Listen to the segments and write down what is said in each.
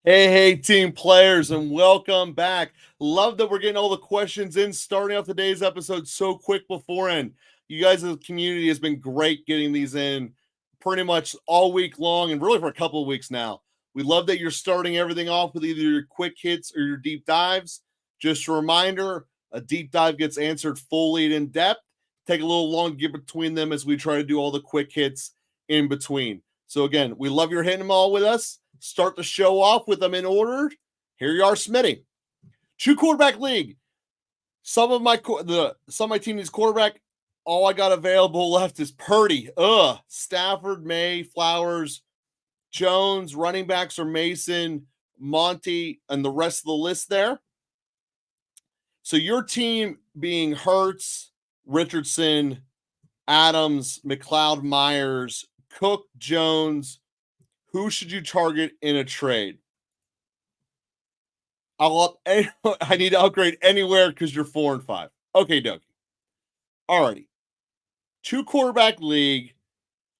Hey, team players, and welcome back. Love that we're getting all the questions in, starting off today's episode so quick beforehand. You guys as a community has been great getting these in pretty much all week long and really for a couple of weeks now. We love that you're starting everything off with either your quick hits or your deep dives. Just a reminder, a deep dive gets answered fully and in depth. Take a little long to get between them as we try to do all the quick hits in between. So again, we love you're hitting them all with us. Start the show off with them in order. Here you are, Smitty. Two quarterback league. Some of my team needs quarterback. All I got available left is Purdy. Stafford, May, Flowers, Jones. Running backs are Mason, Monty, and the rest of the list there. So your team being Hurts, Richardson, Adams, McLeod, Myers, Cook, Jones. Who should you target in a trade? I need to upgrade anywhere because you're 4-5. Okay, dokie. Alrighty. Two quarterback league.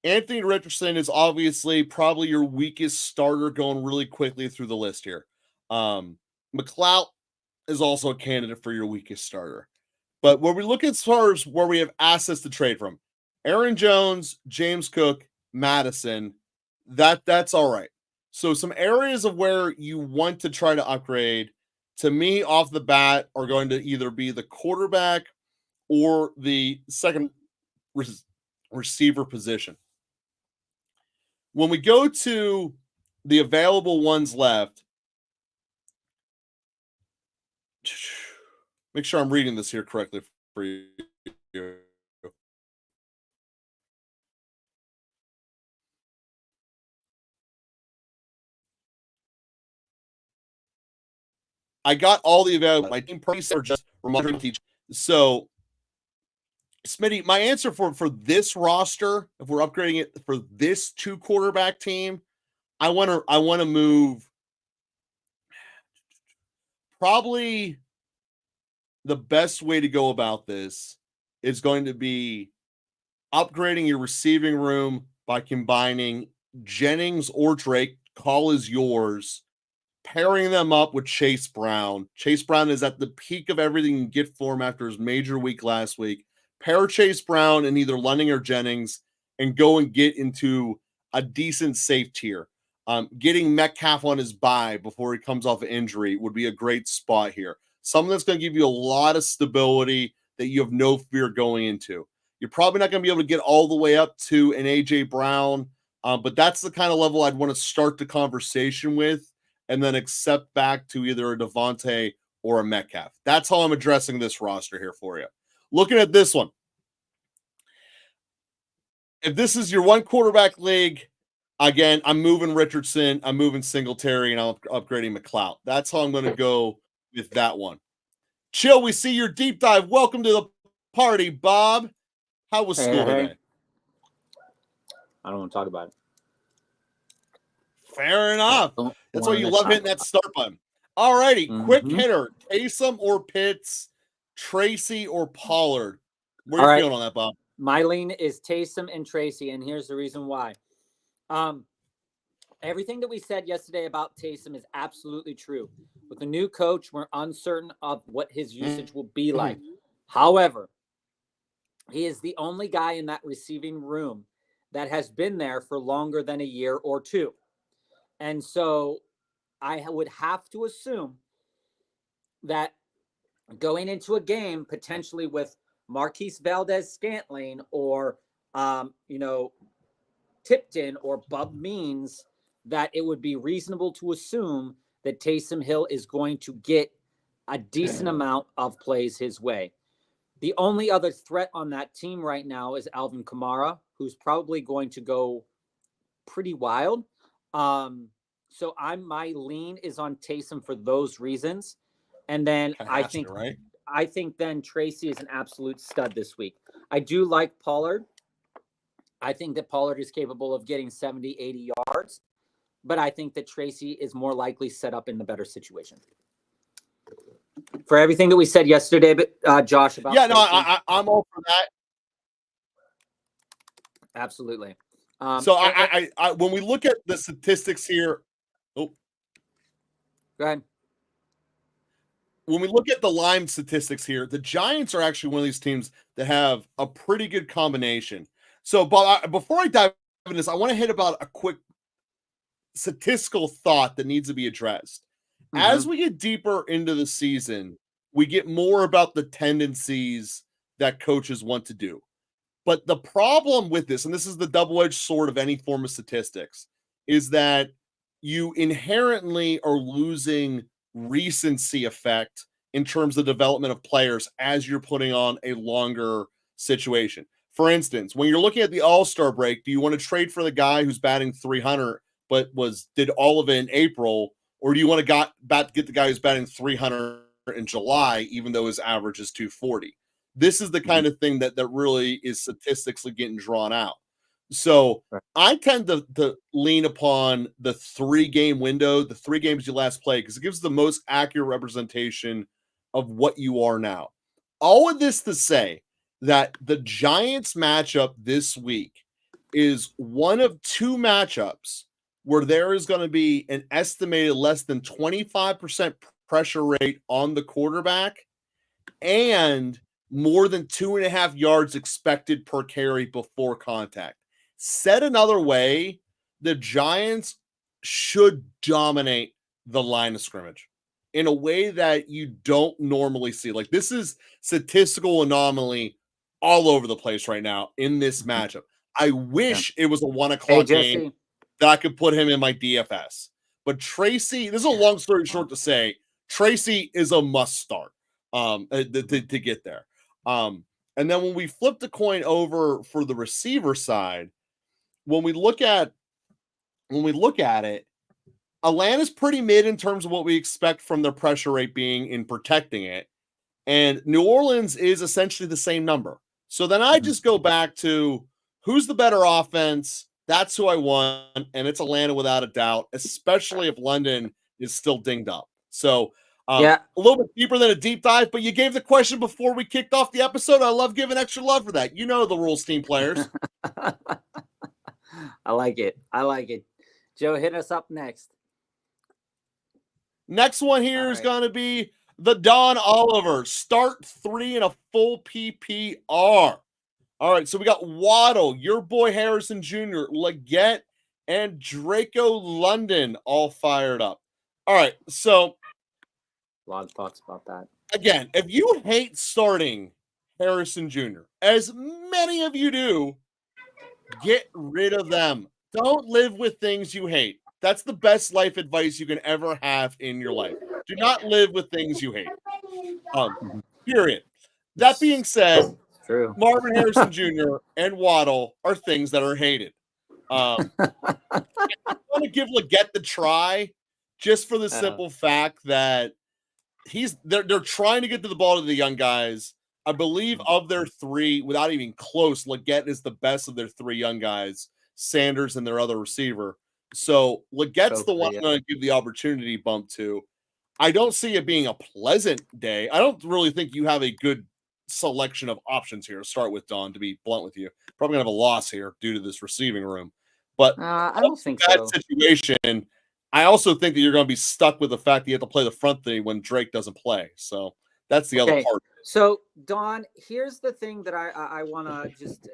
Anthony Richardson is obviously probably your weakest starter going really quickly through the list here. McLeod is also a candidate for your weakest starter. But when we look as far as where we have assets to trade from, Aaron Jones, James Cook, Madison, that's all right. So some areas of where you want to try to upgrade, to me, off the bat, are going to either be the quarterback or the second receiver position. When we go to the available ones left, make sure I'm reading this here correctly for you. I got all the available. My team prices are just reminding teach. So, Smitty, my answer for this roster, if we're upgrading it for this two quarterback team, I want to move. Probably the best way to go about this is going to be upgrading your receiving room by combining Jennings or Drake. Call is yours. Pairing them up with Chase Brown. Chase Brown is at the peak of everything you can get for him after his major week last week. Pair Chase Brown and either London or Jennings and go and get into a decent safe tier. Getting Metcalf on his bye before he comes off an injury would be a great spot here. Something that's going to give you a lot of stability that you have no fear going into. You're probably not going to be able to get all the way up to an A.J. Brown, but that's the kind of level I'd want to start the conversation with and then accept back to either a Devontae or a Metcalf. That's how I'm addressing this roster here for you. Looking at this one, if this is your one quarterback league, again, I'm moving Richardson, I'm moving Singletary, and I'm upgrading McLeod. That's how I'm going to go with that one. Chill, we see your deep dive. Welcome to the party, Bob. How was school today? I don't want to talk about it. Fair enough. That's why you love hitting that start button. All righty, quick hitter. Taysom or Pitts, Tracy or Pollard. Where are you feeling on that, Bob? My lean is Taysom and Tracy, and here's the reason why. Everything that we said yesterday about Taysom is absolutely true. With the new coach, we're uncertain of what his usage will be like. However, he is the only guy in that receiving room that has been there for longer than a year or two. And so I would have to assume that going into a game potentially with Marquise Valdez-Scantling or, Tipton or Bub Means, that it would be reasonable to assume that Taysom Hill is going to get a decent amount of plays his way. The only other threat on that team right now is Alvin Kamara, who's probably going to go pretty wild. So my lean is on Taysom for those reasons. And then I think then Tracy is an absolute stud this week. I do like Pollard. I think that Pollard is capable of getting 70, 80 yards, but I think that Tracy is more likely set up in the better situation. For everything that we said yesterday, Josh, about I'm all for that. Absolutely. So I when we look at the statistics here, Go ahead. When we look at the line statistics here, the Giants are actually one of these teams that have a pretty good combination. So, but before I dive into this, I want to hit about a quick statistical thought that needs to be addressed. As we get deeper into the season, we get more about the tendencies that coaches want to do. But the problem with this, and this is the double-edged sword of any form of statistics, is that you inherently are losing recency effect in terms of development of players as you're putting on a longer situation. For instance, when you're looking at the All-Star break, do you want to trade for the guy who's batting 300 but did all of it in April, or do you want to get the guy who's batting 300 in July, even though his average is 240? This is the kind of thing that really is statistically getting drawn out. So I tend to lean upon the 3-game window, the 3 games you last played, because it gives the most accurate representation of what you are now. All of this to say that the Giants matchup this week is one of 2 matchups where there is going to be an estimated less than 25% pressure rate on the quarterback and more than 2.5 yards expected per carry before contact. Said another way, the Giants should dominate the line of scrimmage in a way that you don't normally see. Like, this is statistical anomaly all over the place right now in this matchup. I wish it was a 1 o'clock game that I could put him in my DFS. But Tracy, this is a long story short to say, Tracy is a must start to get there. And then when we flip the coin over for the receiver side, when we look at it, Atlanta's pretty mid in terms of what we expect from their pressure rate being in protecting it. And New Orleans is essentially the same number. So then I just go back to who's the better offense. That's who I want. And it's Atlanta without a doubt, especially if London is still dinged up. So a little bit deeper than a deep dive, but you gave the question before we kicked off the episode. I love giving extra love for that. You know the rules, team players. I like it. Joe, hit us up next. Next one here is going to be the Don Oliver. Start 3 in a full PPR. All right, so we got Waddle, your boy Harrison Jr., Leggett, and Draco London all fired up. All right, so a lot of thoughts about that. Again, if you hate starting Harrison Jr., as many of you do, get rid of them. Don't live with things you hate. That's the best life advice you can ever have in your life. Do not live with things you hate. Period. That being said, True. Marvin Harrison Jr. and Waddle are things that are hated. I want to give Leggett the try just for the simple fact that they're trying to get to the ball to the young guys. I believe of their 3, without even close, Leggett is the best of their 3 young guys, Sanders and their other receiver. So Leggett's the one I'm going to give the opportunity bump to. I don't see it being a pleasant day. I don't really think you have a good selection of options here to start with, Don, to be blunt with you. Probably going to have a loss here due to this receiving room. But I don't think that situation, I also think that you're going to be stuck with the fact that you have to play the front thing when Drake doesn't play. So that's the other part. So, Don, here's the thing that I want to just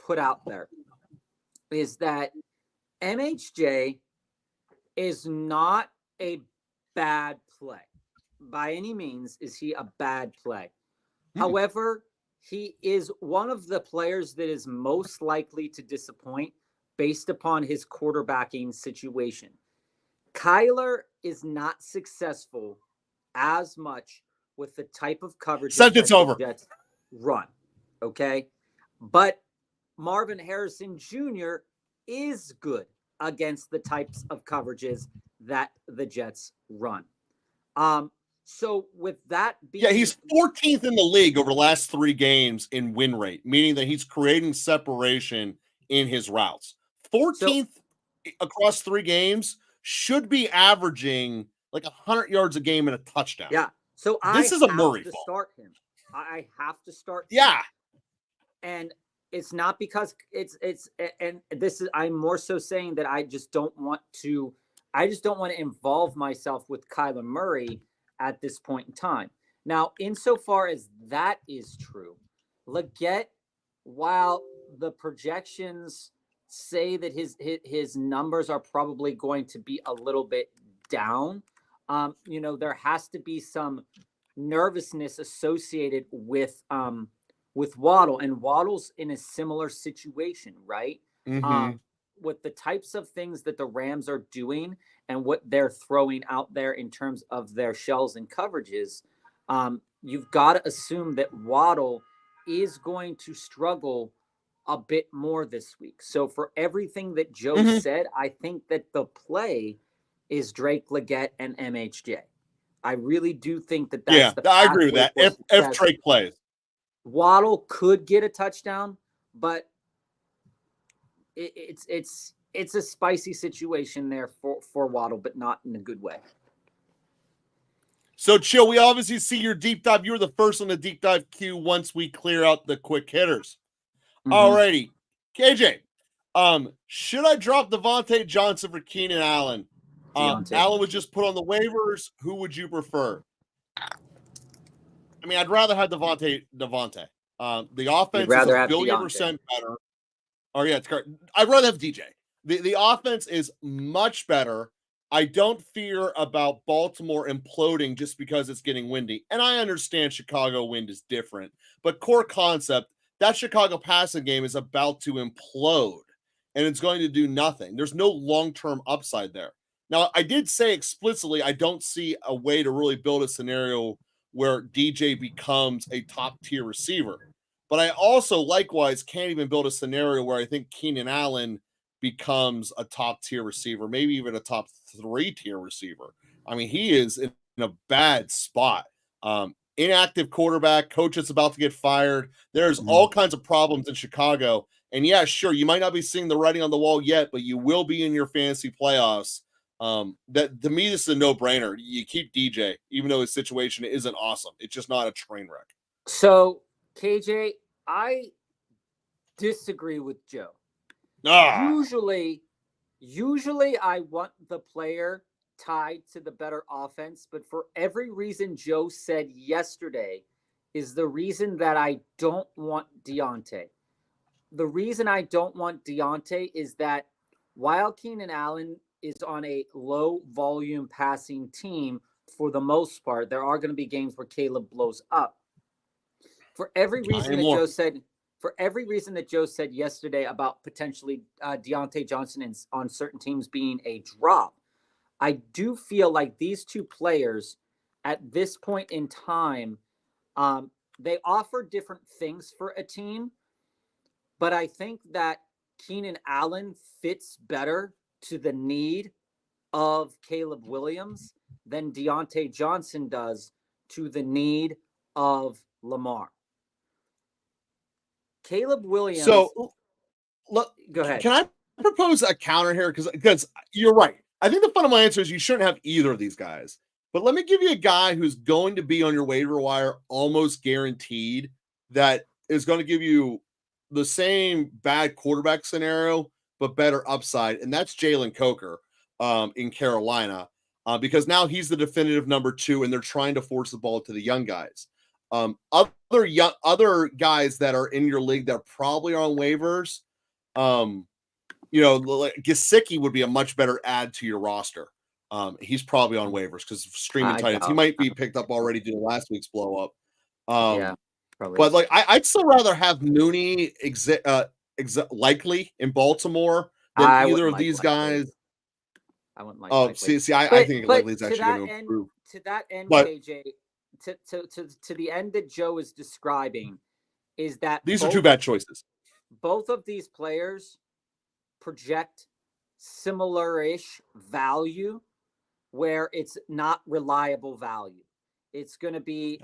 put out there is that MHJ is not a bad play. By any means is he a bad play. However, he is one of the players that is most likely to disappoint based upon his quarterbacking situation. Kyler is not successful as much with the type of coverage that the Jets run. Okay. But Marvin Harrison Jr. is good against the types of coverages that the Jets run. So with that being... he's 14th in the league over the last 3 games in win rate, meaning that he's creating separation in his routes. 14th across 3 games should be averaging like 100 yards a game and a touchdown. Yeah. So this is a Murray fault. Start him. I have to start him. Yeah. And it's not because and this is, I'm more so saying that I just don't want to I just don't want to involve myself with Kyler Murray at this point in time. Now, insofar as that is true, Leggett, while the projections say that his numbers are probably going to be a little bit down, there has to be some nervousness associated with Waddle, and Waddle's in a similar situation, right? Mm-hmm. With the types of things that the Rams are doing and what they're throwing out there in terms of their shells and coverages, you've got to assume that Waddle is going to struggle a bit more this week. So for everything that Joe said, I think that the play is Drake, Leggett, and MHJ. I really do think that that's the I agree with that. If Drake plays, Waddle could get a touchdown, but it's a spicy situation there for Waddle, but not in a good way. So, Chill, we obviously see your deep dive. You're the first on the deep dive queue once we clear out the quick hitters. Alrighty. KJ, should I drop Devontae Johnson for Keenan Allen? Allen was just put on the waivers. Who would you prefer? I mean, I'd rather have Devontae. The offense is a billion% better. Oh, yeah, it's correct. I'd rather have DJ. The offense is much better. I don't fear about Baltimore imploding just because it's getting windy. And I understand Chicago wind is different. But core concept, that Chicago passing game is about to implode. And it's going to do nothing. There's no long-term upside there. Now, I did say explicitly I don't see a way to really build a scenario where DJ becomes a top-tier receiver. But I also likewise can't even build a scenario where I think Keenan Allen becomes a top-tier receiver, maybe even a top 3-tier receiver. I mean, he is in a bad spot. Inactive quarterback, coach is about to get fired. There's all kinds of problems in Chicago. And yeah, sure, you might not be seeing the writing on the wall yet, but you will be in your fantasy playoffs. That to me, this is a no-brainer. You keep DJ, even though his situation isn't awesome. It's just not a train wreck. So, KJ, I disagree with Joe. Usually I want the player tied to the better offense, but for every reason Joe said yesterday is the reason that I don't want Deontay. The reason I don't want Deontay is that while Keenan Allen is on a low volume passing team, for the most part, there are going to be games where Caleb blows up. For every reason that Joe said yesterday about potentially Deontay Johnson on certain teams being a drop, I do feel like these two players at this point in time, they offer different things for a team, but I think that Keenan Allen fits better to the need of Caleb Williams than Deontay Johnson does to the need of Lamar. Caleb Williams. So, go ahead. Can I propose a counter here? Because you're right. I think the fundamental answer is you shouldn't have either of these guys. But let me give you a guy who's going to be on your waiver wire almost guaranteed that is going to give you the same bad quarterback scenario, but better upside. And that's Jalen Coker in Carolina because now he's the definitive number 2 and they're trying to force the ball to the young guys. Other guys that are in your league that probably are on waivers, like Gesicki would be a much better add to your roster. He's probably on waivers because streaming tight ends. He might be picked up already due to last week's blow up. Yeah, probably. But like I'd still rather have Mooney likely in Baltimore than either of these guys. I wouldn't like. Oh, see, I think likely is actually going to improve. To that end, KJ, to the end that Joe is describing, is that these are two bad choices. Both of these players project similar-ish value where it's not reliable value. It's going to be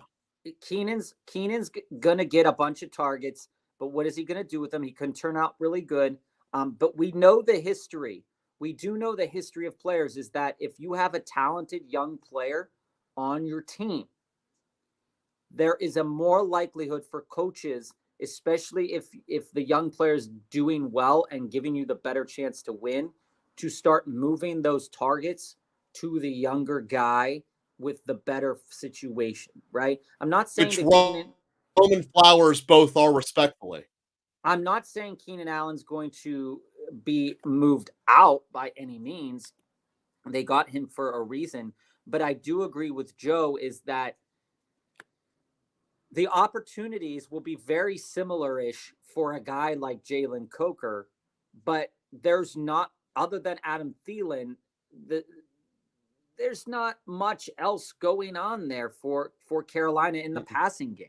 Keenan's going to get a bunch of targets, but what is he going to do with them? He can turn out really good. But we know the history. We do know the history of players is that if you have a talented young player on your team, there is a more likelihood for coaches, especially if the young player is doing well and giving you the better chance to win, to start moving those targets to the younger guy with the better situation, right? I'm not saying Which that Keenan. Roman Flowers both are, respectfully. I'm not saying Keenan Allen's going to be moved out by any means. They got him for a reason. But I do agree with Joe is that the opportunities will be very similar-ish for a guy like Jalen Coker, but there's not, other than Adam Thielen, there's not much else going on there for Carolina in the passing game.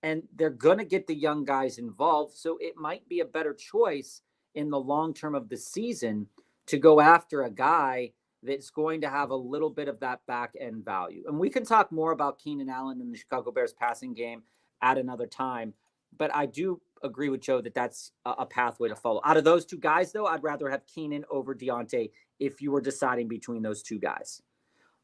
And they're going to get the young guys involved. So it might be a better choice in the long term of the season to go after a guy that's going to have a little bit of that back end value. And we can talk more about Keenan Allen and the Chicago Bears passing game at another time. But I do agree with Joe that that's a pathway to follow. Out of those two guys, though, I'd rather have Keenan over Deontay if you were deciding between those two guys.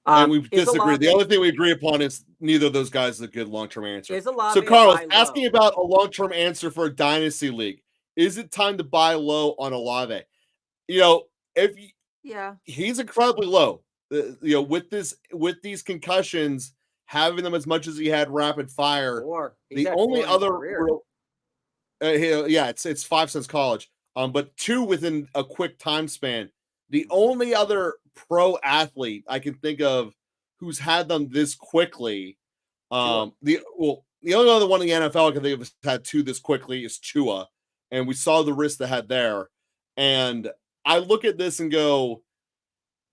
And we disagree. The only thing we agree upon is neither of those guys is a good long-term answer. So, Carlos, asking about a long-term answer for a dynasty league. Is it time to buy low on Olave? You know, he's incredibly low. You know, with these concussions, having them as much as he had rapid fire. The only other it's 5 since college. But 2 within a quick time span. The only other pro athlete I can think of who's had them this quickly, the only other one in the NFL I can think of has had 2 this quickly is Tua, and we saw the risk they had there. And I look at this and go,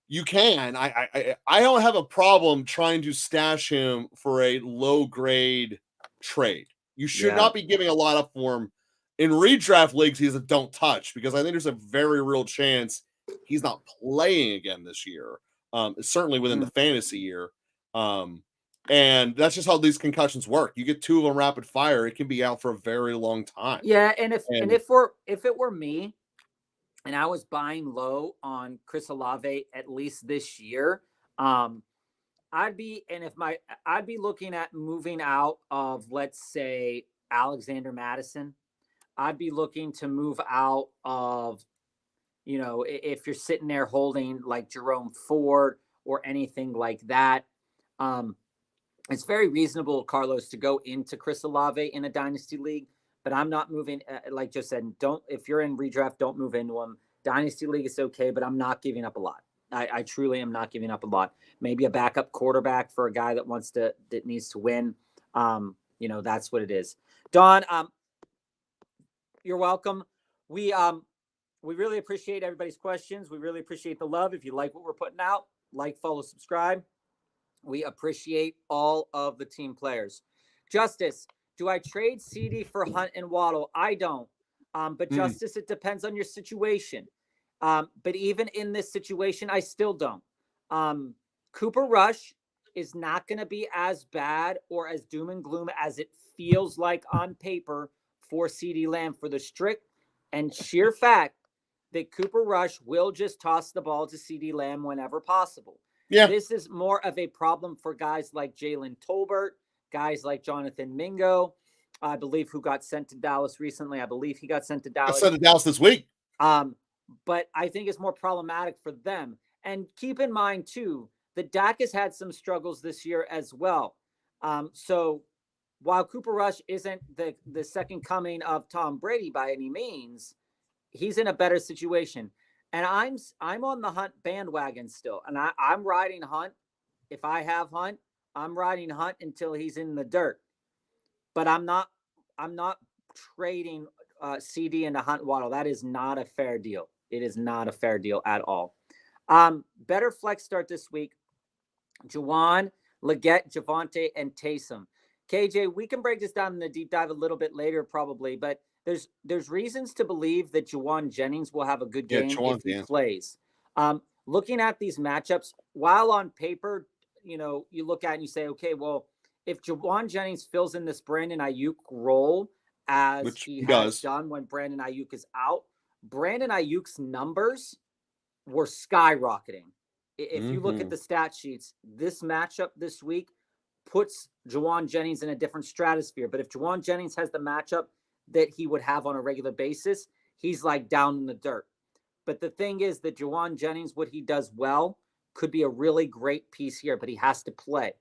you can. I don't have a problem trying to stash him for a low grade trade. You should not be giving a lot up for him. In redraft leagues, he's a don't touch because I think there's a very real chance he's not playing again this year. Certainly within the fantasy year. And that's just how these concussions work. You get 2 of them rapid fire, it can be out for a very long time. Yeah, and if it were me and I was buying low on Chris Olave at least this year, I'd be looking at moving out of, let's say, Alexander Madison. I'd be looking to move out of, you know, if you're sitting there holding like Jerome Ford or anything like that. It's very reasonable, Carlos, to go into Chris Olave in a dynasty league, but I'm not moving. Like just said, if you're in redraft, don't move into him. Dynasty league is okay, but I'm not giving up a lot. I truly am not giving up a lot. Maybe a backup quarterback for a guy that needs to win. You know, that's what it is. Don, you're welcome. We really appreciate everybody's questions. We really appreciate the love. If you like what we're putting out, like, follow, subscribe. We appreciate all of the team players. Justice, do I trade CD for Hunt and Waddle? I don't. But Justice, it depends on your situation. But even in this situation, I still don't. Cooper Rush is not going to be as bad or as doom and gloom as it feels like on paper for CD Lamb, for the strict and sheer fact that Cooper Rush will just toss the ball to CD Lamb whenever possible. Yeah. This is more of a problem for guys like Jalen Tolbert, guys like Jonathan Mingo, I believe, who got sent to Dallas recently. I believe he got sent to Dallas. Sent to Dallas this week. But I think it's more problematic for them. And keep in mind, too, that Dak has had some struggles this year as well. So while Cooper Rush isn't the second coming of Tom Brady by any means, he's in a better situation. And I'm on the Hunt bandwagon still. And I'm riding Hunt. If I have Hunt, I'm riding Hunt until he's in the dirt. But I'm not trading CD into Hunt Waddle. That is not a fair deal. It is not a fair deal at all. Better flex start this week. Juwan, Leggett, Javonte, and Taysom. KJ, we can break this down in the deep dive a little bit later probably, but there's reasons to believe that Juwan Jennings will have a good game if he plays. Looking at these matchups, while on paper, you know, you look at it and you say, okay, well, if Juwan Jennings fills in this Brandon Ayuk role as he has done when Brandon Ayuk is out, Brandon Ayuk's numbers were skyrocketing. If you look at the stat sheets, this matchup this week puts Juwan Jennings in a different stratosphere. But if Juwan Jennings has the matchup that he would have on a regular basis, he's like down in the dirt. But the thing is that Jawan Jennings, what he does well, could be a really great piece here, but he has to play.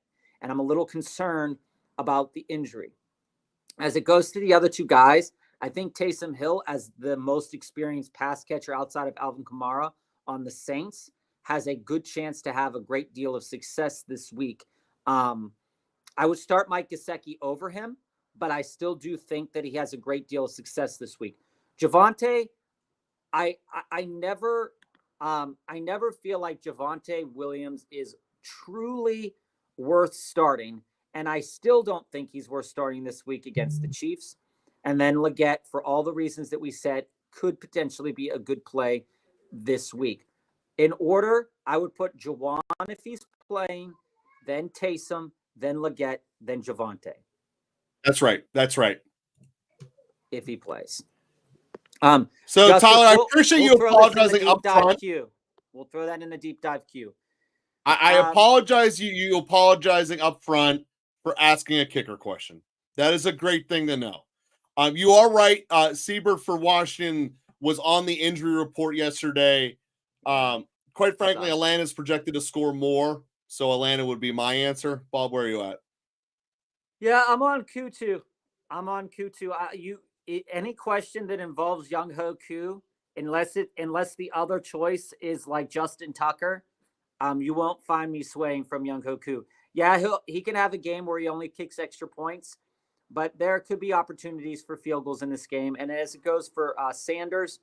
And I'm a little concerned about the injury. As it goes to the other two guys, I think Taysom Hill, as the most experienced pass catcher outside of Alvin Kamara on the Saints, has a good chance to have a great deal of success this week. I would start Mike Gesicki over him, but I still do think that he has a great deal of success this week. Javonte, I never feel like Javonte Williams is truly worth starting, and I still don't think he's worth starting this week against the Chiefs. And then Leggett, for all the reasons that we said, could potentially be a good play this week. In order, I would put Jawan if he's playing, then Taysom, then Leggett, then Javonte. That's right. That's right. If he plays. So Justice, Tyler, I appreciate you apologizing up front. We'll throw that in the deep dive queue. I apologize you apologizing up front for asking a kicker question. That is a great thing to know. You are right. Siebert for Washington was on the injury report yesterday. Quite frankly, Atlanta's projected to score more, so Atlanta would be my answer. Bob, where are you at? Yeah, I'm on Q2. Any question that involves Young Ho Koo, unless the other choice is like Justin Tucker, you won't find me swaying from Young Ho Koo. Yeah, he can have a game where he only kicks extra points, but there could be opportunities for field goals in this game. And as it goes for Sanders,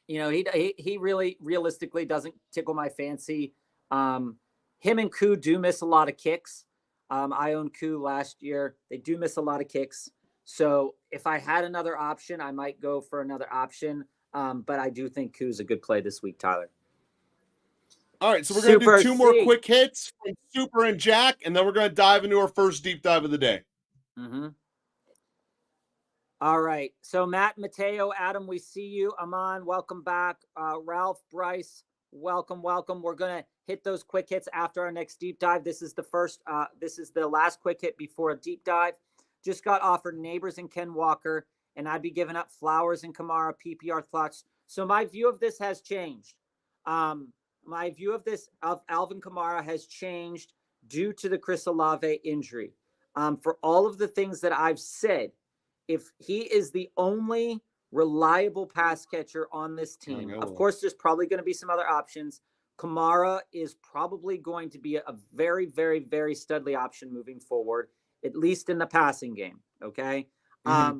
he really realistically doesn't tickle my fancy. Him and Koo do miss a lot of kicks. I owned Koo last year. They do miss a lot of kicks. So if I had another option, I might go for another option. But I do think Koo's a good play this week, Tyler. All right, so we're going to do two more quick hits from Super and Jack, and then we're going to dive into our first deep dive of the day. Mm-hmm. All right. So Matt, Mateo, Adam, we see you. Aman, welcome back. Ralph, Bryce, welcome. We're going to hit those quick hits after our next deep dive. This is the last quick hit before a deep dive. Just got offered Neighbors and Ken Walker, and I'd be giving up Flowers and Kamara PPR thoughts. So my view of this has changed. My view of this of Alvin Kamara has changed due to the Chris Olave injury. For all of the things that I've said, if he is the only reliable pass catcher on this team, of course, there's probably going to be some other options. Kamara is probably going to be a very, very, very studly option moving forward, at least in the passing game. Okay. Mm-hmm.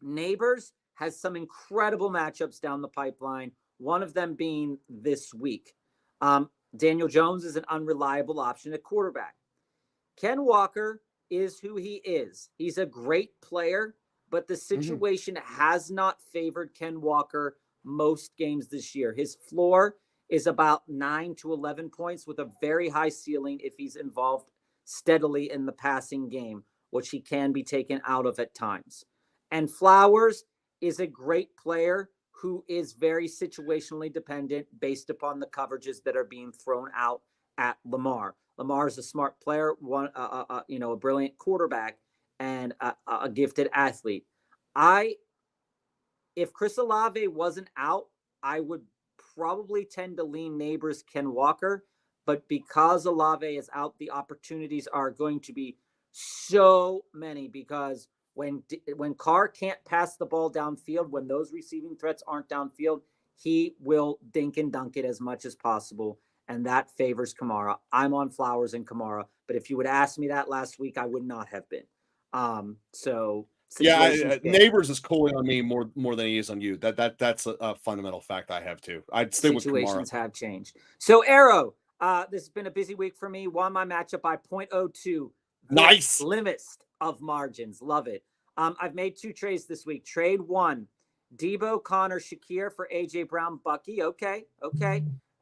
Neighbors has some incredible matchups down the pipeline. One of them being this week. Daniel Jones is an unreliable option at quarterback. Ken Walker is who he is. He's a great player, but the situation has not favored Ken Walker most games this year. His floor is about 9 to 11 points with a very high ceiling if he's involved steadily in the passing game, which he can be taken out of at times. And Flowers is a great player who is very situationally dependent based upon the coverages that are being thrown out at Lamar. Lamar is a smart player, a brilliant quarterback, and a gifted athlete. If Chris Olave wasn't out, I would probably tend to lean Neighbors Ken Walker, but because Olave is out, the opportunities are going to be so many because when Carr can't pass the ball downfield, when those receiving threats aren't downfield, he will dink and dunk it as much as possible, and that favors Kamara. I'm on Flowers and Kamara, but if you would ask me that last week, I would not have been. Neighbors is cooling on me more than he is on you. That's a fundamental fact I have too. I'd stay with Kamara. Situations have changed. So Arrow, this has been a busy week for me. Won my matchup by 0.02. Nice. Limits of margins. Love it. I've made 2 trades this week. Trade 1, Debo, Connor, Shakir for AJ Brown, Bucky. Okay.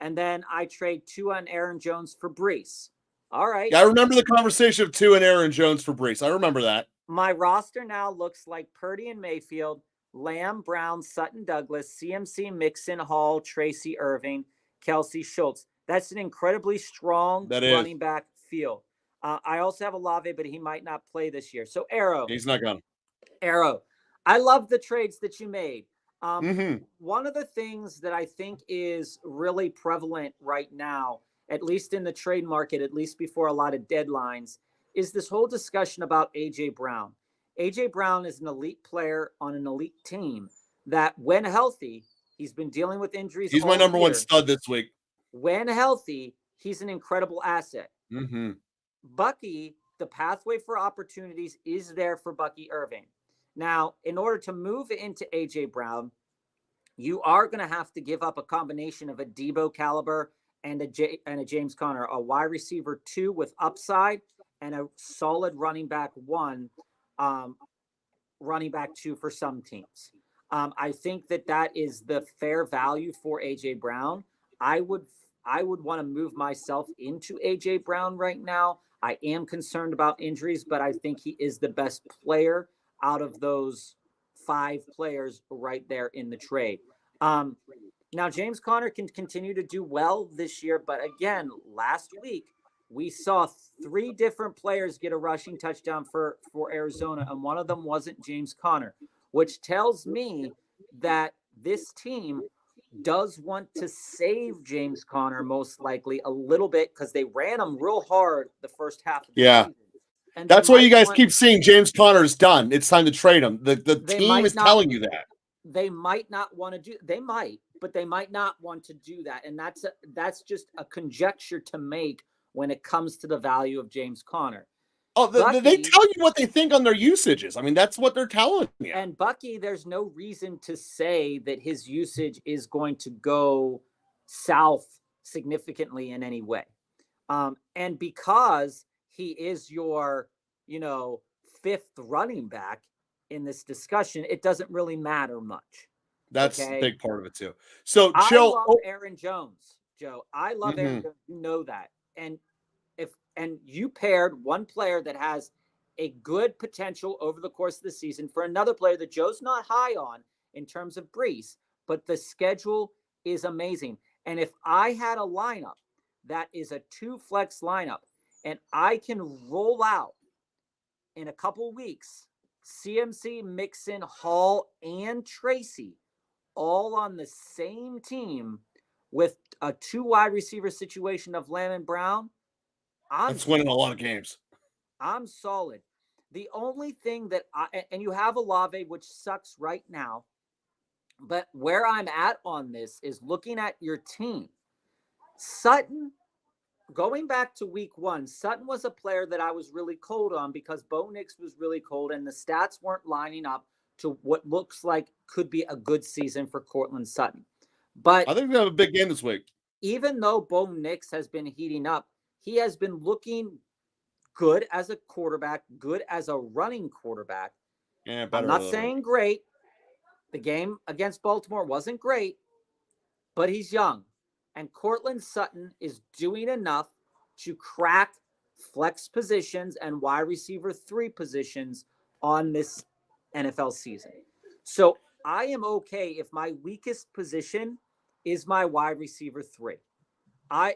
And then I trade 2 on Aaron Jones for Brees. All right. Yeah, I remember the conversation of 2 and Aaron Jones for Brees. I remember that. My roster now looks like Purdy and Mayfield, Lamb, Brown, Sutton, Douglas, CMC, Mixon, Hall, Tracy, Irving, Kelsey, Schultz. That's an incredibly strong running back field. I also have Olave, but he might not play this year. So Arrow. He's not gone. Arrow. I love the trades that you made. One of the things that I think is really prevalent right now, at least in the trade market, at least before a lot of deadlines, is this whole discussion about AJ Brown. AJ Brown is an elite player on an elite team that, when healthy, he's been dealing with injuries. He's my number one stud this week. When healthy, he's an incredible asset. Bucky, the pathway for opportunities is there for Bucky Irving. Now, in order to move into AJ Brown, you are going to have to give up a combination of a Debo caliber and a James Conner, a wide receiver 2 with upside, and a solid running back 1, running back 2 for some teams. I think that is the fair value for AJ Brown. I would want to move myself into AJ Brown right now. I am concerned about injuries, but I think he is the best player out of those 5 players right there in the trade. Now, James Conner can continue to do well this year, but again, last week we saw 3 different players get a rushing touchdown for Arizona, and one of them wasn't James Conner, which tells me that this team does want to save James Conner most likely a little bit, because they ran him real hard the first half of the season. And that's why you guys keep seeing James Conner is done. It's time to trade him. The team is telling you that. They might not want to do. They might, but they might not want to do that. And that's just a conjecture to make when it comes to the value of James Conner. Oh, they tell you what they think on their usages. I mean, that's what they're telling you. And Bucky, there's no reason to say that his usage is going to go south significantly in any way. And because he is your, 5th running back in this discussion, it doesn't really matter much. That's a big part of it too. So chill. I love Aaron Jones, Joe. I love Aaron Jones. You know that. And you paired one player that has a good potential over the course of the season for another player that Joe's not high on in terms of Brees, but the schedule is amazing. And if I had a lineup that is a 2 flex lineup, and I can roll out in a couple weeks CMC, Mixon, Hall, and Tracy all on the same team with a 2 wide receiver situation of Lamb and Brown, that's winning a lot of games. I'm solid. The only thing that and you have Olave, which sucks right now, but where I'm at on this is looking at your team. Sutton, going back to week 1, Sutton was a player that I was really cold on because Bo Nix was really cold and the stats weren't lining up to what looks like could be a good season for Cortland Sutton. But I think we have a big game this week. Even though Bo Nix has been heating up, he has been looking good as a quarterback, good as a running quarterback. Yeah, I'm not saying great. The game against Baltimore wasn't great, but he's young. And Cortland Sutton is doing enough to crack flex positions and wide receiver 3 positions on this NFL season. So I am okay if my weakest position is my wide receiver 3.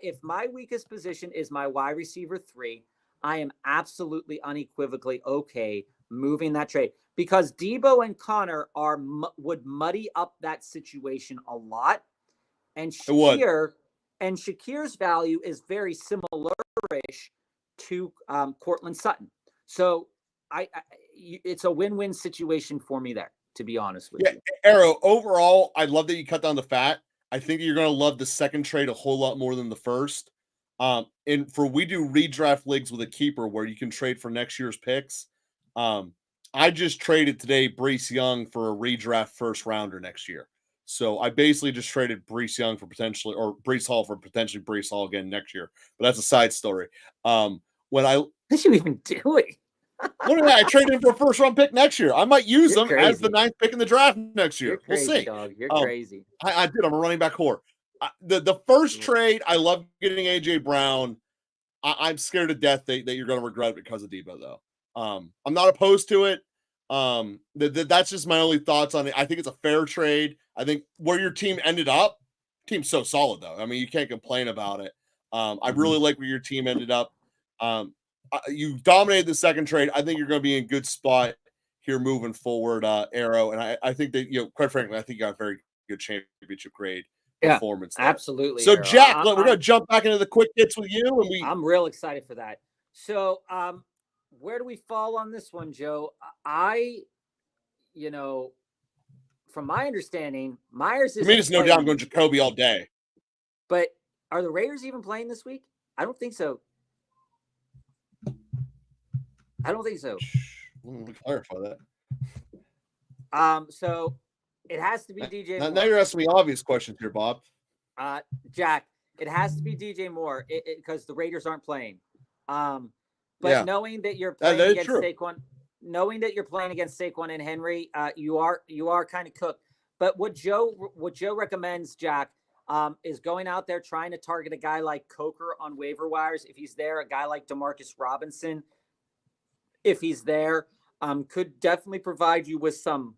If my weakest position is my wide receiver 3, I am absolutely unequivocally okay moving that trade, because Debo and Connor would muddy up that situation a lot. And Shakir's value is very similar-ish to Cortland Sutton. So it's a win-win situation for me there, to be honest with you. Arrow, overall, I love that you cut down the fat. I think you're going to love the second trade a whole lot more than the first. And we do redraft leagues with a keeper where you can trade for next year's picks. I just traded today Brees Young for a redraft first rounder next year. So I basically just traded Brees Young for potentially, or Brees Hall for potentially Brees Hall again next year. But that's a side story. What are you even doing? I traded him for a first round pick next year. I might use him as the 9th pick in the draft next year. You're crazy, we'll see. Dog. You're crazy. I did. I'm a running back whore. The first trade, I love getting AJ Brown. I'm scared to death that you're going to regret it because of Debo, though. I'm not opposed to it. That's just my only thoughts on it. I think it's a fair trade. I think where your team ended up, team's so solid, though. I mean, you can't complain about it. I really like where your team ended up. You dominated the second trade. I think you're going to be in a good spot here moving forward, Arrow. And I think that, quite frankly, I think you got a very good championship grade performance there. Absolutely. So, Arrow. Jack, we're going to jump back into the quick hits with you. And I'm real excited for that. So, where do we fall on this one, Joe? From my understanding, Myers is. I mean, there's no doubt I'm going Jacoby all day. But are the Raiders even playing this week? I don't think so. Let me clarify that. So it has to be DJ Moore. Now you're asking me obvious questions here, Bob. Jack, it has to be DJ Moore because the Raiders aren't playing. But knowing that you're playing against Saquon, and Henry, you are kind of cooked. But what Joe recommends, Jack, is going out there trying to target a guy like Coker on waiver wires. If he's there, a guy like Demarcus Robinson, if he's there, could definitely provide you with some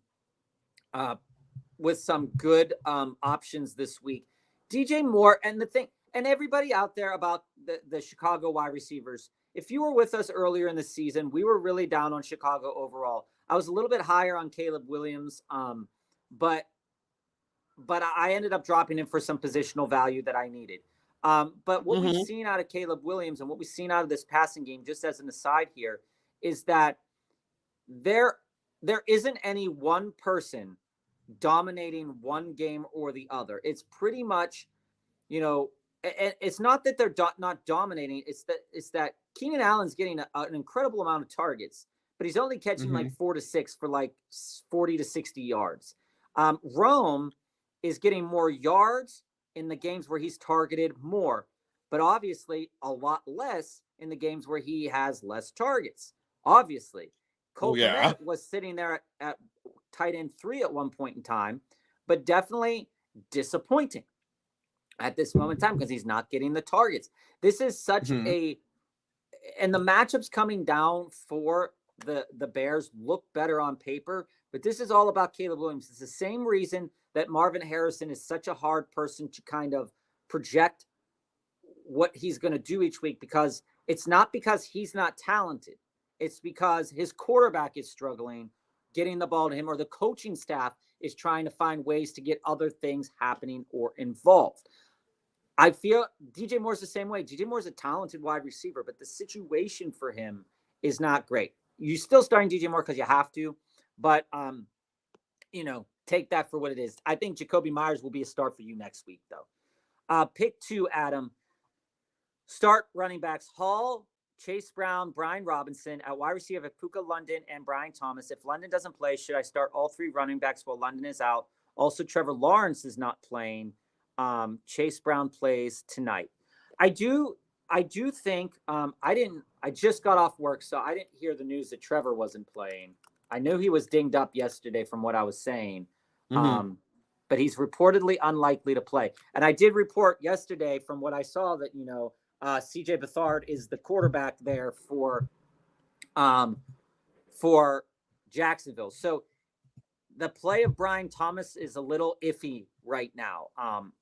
good options this week. DJ Moore and everybody out there about the Chicago wide receivers. If you were with us earlier in the season, we were really down on Chicago overall. I was a little bit higher on Caleb Williams, but I ended up dropping him for some positional value that I needed. But what we've seen out of Caleb Williams and what we've seen out of this passing game, just as an aside here, is that there isn't any one person dominating one game or the other. It's pretty much, it's not that they're not dominating. It's that Keenan Allen's getting an incredible amount of targets, but he's only catching like 4 to 6 for like 40 to 60 yards. Rome is getting more yards in the games where he's targeted more, but obviously a lot less in the games where he has less targets. Obviously, Cole Kmet was sitting there at tight end 3 at one point in time, but definitely disappointing at this moment in time because he's not getting the targets. This is such and the matchups coming down for the Bears look better on paper, but this is all about Caleb Williams. It's the same reason that Marvin Harrison is such a hard person to kind of project what he's going to do each week, because it's not because he's not talented. It's because his quarterback is struggling getting the ball to him, or the coaching staff is trying to find ways to get other things happening or involved. I feel DJ Moore's the same way. DJ Moore's a talented wide receiver, but the situation for him is not great. You're still starting DJ Moore because you have to, but take that for what it is. I think Jacoby Myers will be a start for you next week, though. Pick 2, Adam. Start running backs Hall, Chase Brown, Brian Robinson. At wide receiver, Puka London and Brian Thomas. If London doesn't play, should I start all 3 running backs while London is out? Also, Trevor Lawrence is not playing. Chase Brown plays tonight. I do think I just got off work, so I didn't hear the news that Trevor wasn't playing. I knew he was dinged up yesterday from what I was saying. But he's reportedly unlikely to play. And I did report yesterday from what I saw that, CJ Beathard is the quarterback there for Jacksonville. So the play of Brian Thomas is a little iffy right now.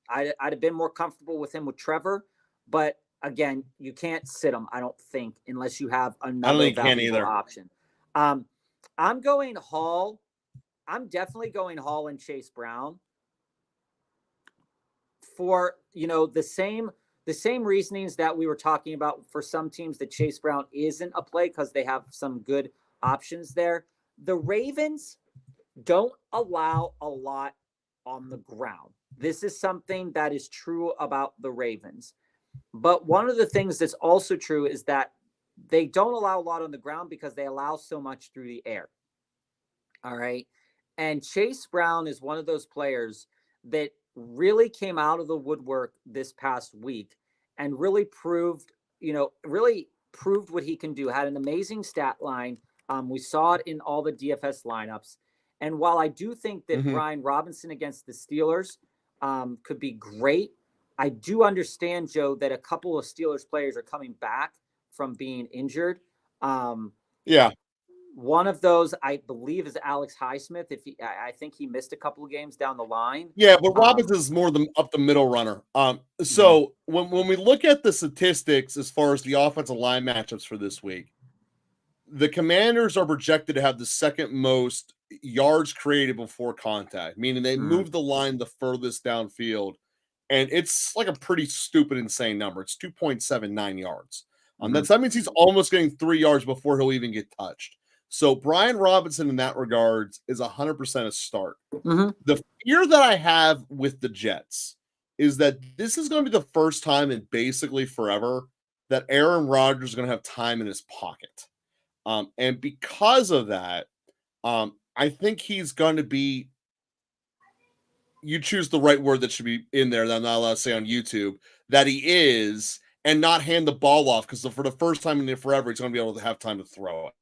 I'd have been more comfortable with him with Trevor, but again, you can't sit him, I don't think, unless you have another valuable option. I'm going Hall. I'm definitely going Hall and Chase Brown for, the same reasonings that we were talking about for some teams that Chase Brown isn't a play because they have some good options there. The Ravens don't allow a lot on the ground. This is something that is true about the Ravens. But one of the things that's also true is that they don't allow a lot on the ground because they allow so much through the air. All right. And Chase Brown is one of those players that really came out of the woodwork this past week and really proved what he can do. Had an amazing stat line. We saw it in all the DFS lineups. And while I do think that Brian Robinson against the Steelers could be great, I do understand, Joe, that a couple of Steelers players are coming back from being injured. One of those, I believe, is Alex Highsmith. I think he missed a couple of games down the line. Yeah, but Robinson is more up the middle runner. So when we look at the statistics as far as the offensive line matchups for this week, the Commanders are projected to have the second most yards created before contact, meaning they move the line the furthest downfield. And it's like a pretty stupid, insane number. It's 2.79 yards. That means he's almost getting 3 yards before he'll even get touched. So Brian Robinson in that regards is 100% a start. The fear that I have with the Jets is that this is going to be the first time in basically forever that Aaron Rodgers is going to have time in his pocket. And because of that, I think he's going to be, you choose the right word that should be in there that I'm not allowed to say on YouTube, that he is, and not hand the ball off, because for the first time in forever, he's going to be able to have time to throw it.